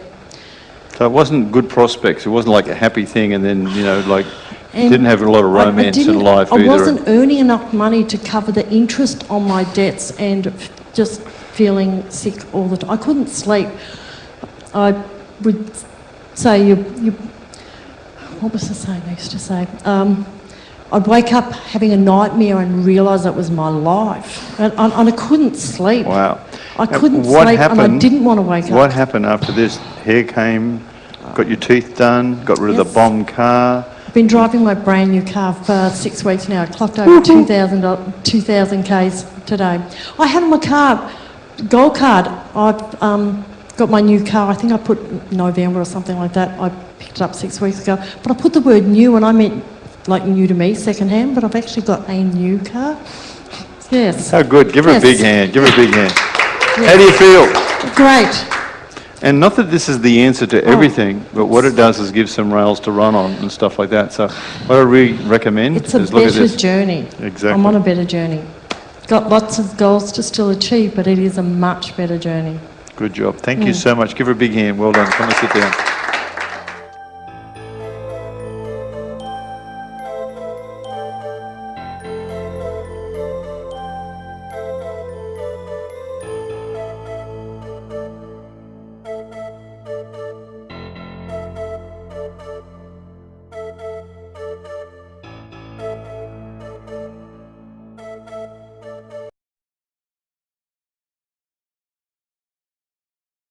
So it wasn't good prospects. It wasn't like a happy thing, and then like And Didn't have a lot of romance in didn't- life I either. wasn't earning enough money to cover the interest on my debts and just feeling sick all the time. I couldn't sleep. I would say what was the saying I used to say? I'd wake up having a nightmare and realise it was my life. And I couldn't sleep. Wow. I And couldn't what sleep and I happened- didn't want to wake up. What happened after this? Hair came, got your teeth done, got rid of the Yes. bomb car. I've been driving my brand new car for 6 weeks now. I clocked over 2,000 Ks today. I had on my car, gold card. I've got my new car. I think I put November or something like that. I picked it up 6 weeks ago. But I put the word new and I meant like new to me, second hand, but I've actually got a new car. Yes. How good. Give her a Yes. big hand. Give her a big hand. How do you feel? Great. And not that this is the answer to everything, but what it does is give some rails to run on and stuff like that. So what I really recommend It's a is look at better this. journey. Exactly. I'm on a better journey. Got lots of goals to still achieve, but it is a much better journey. Good job. Thank you so much. Give her a big hand. Well done. Come and sit down.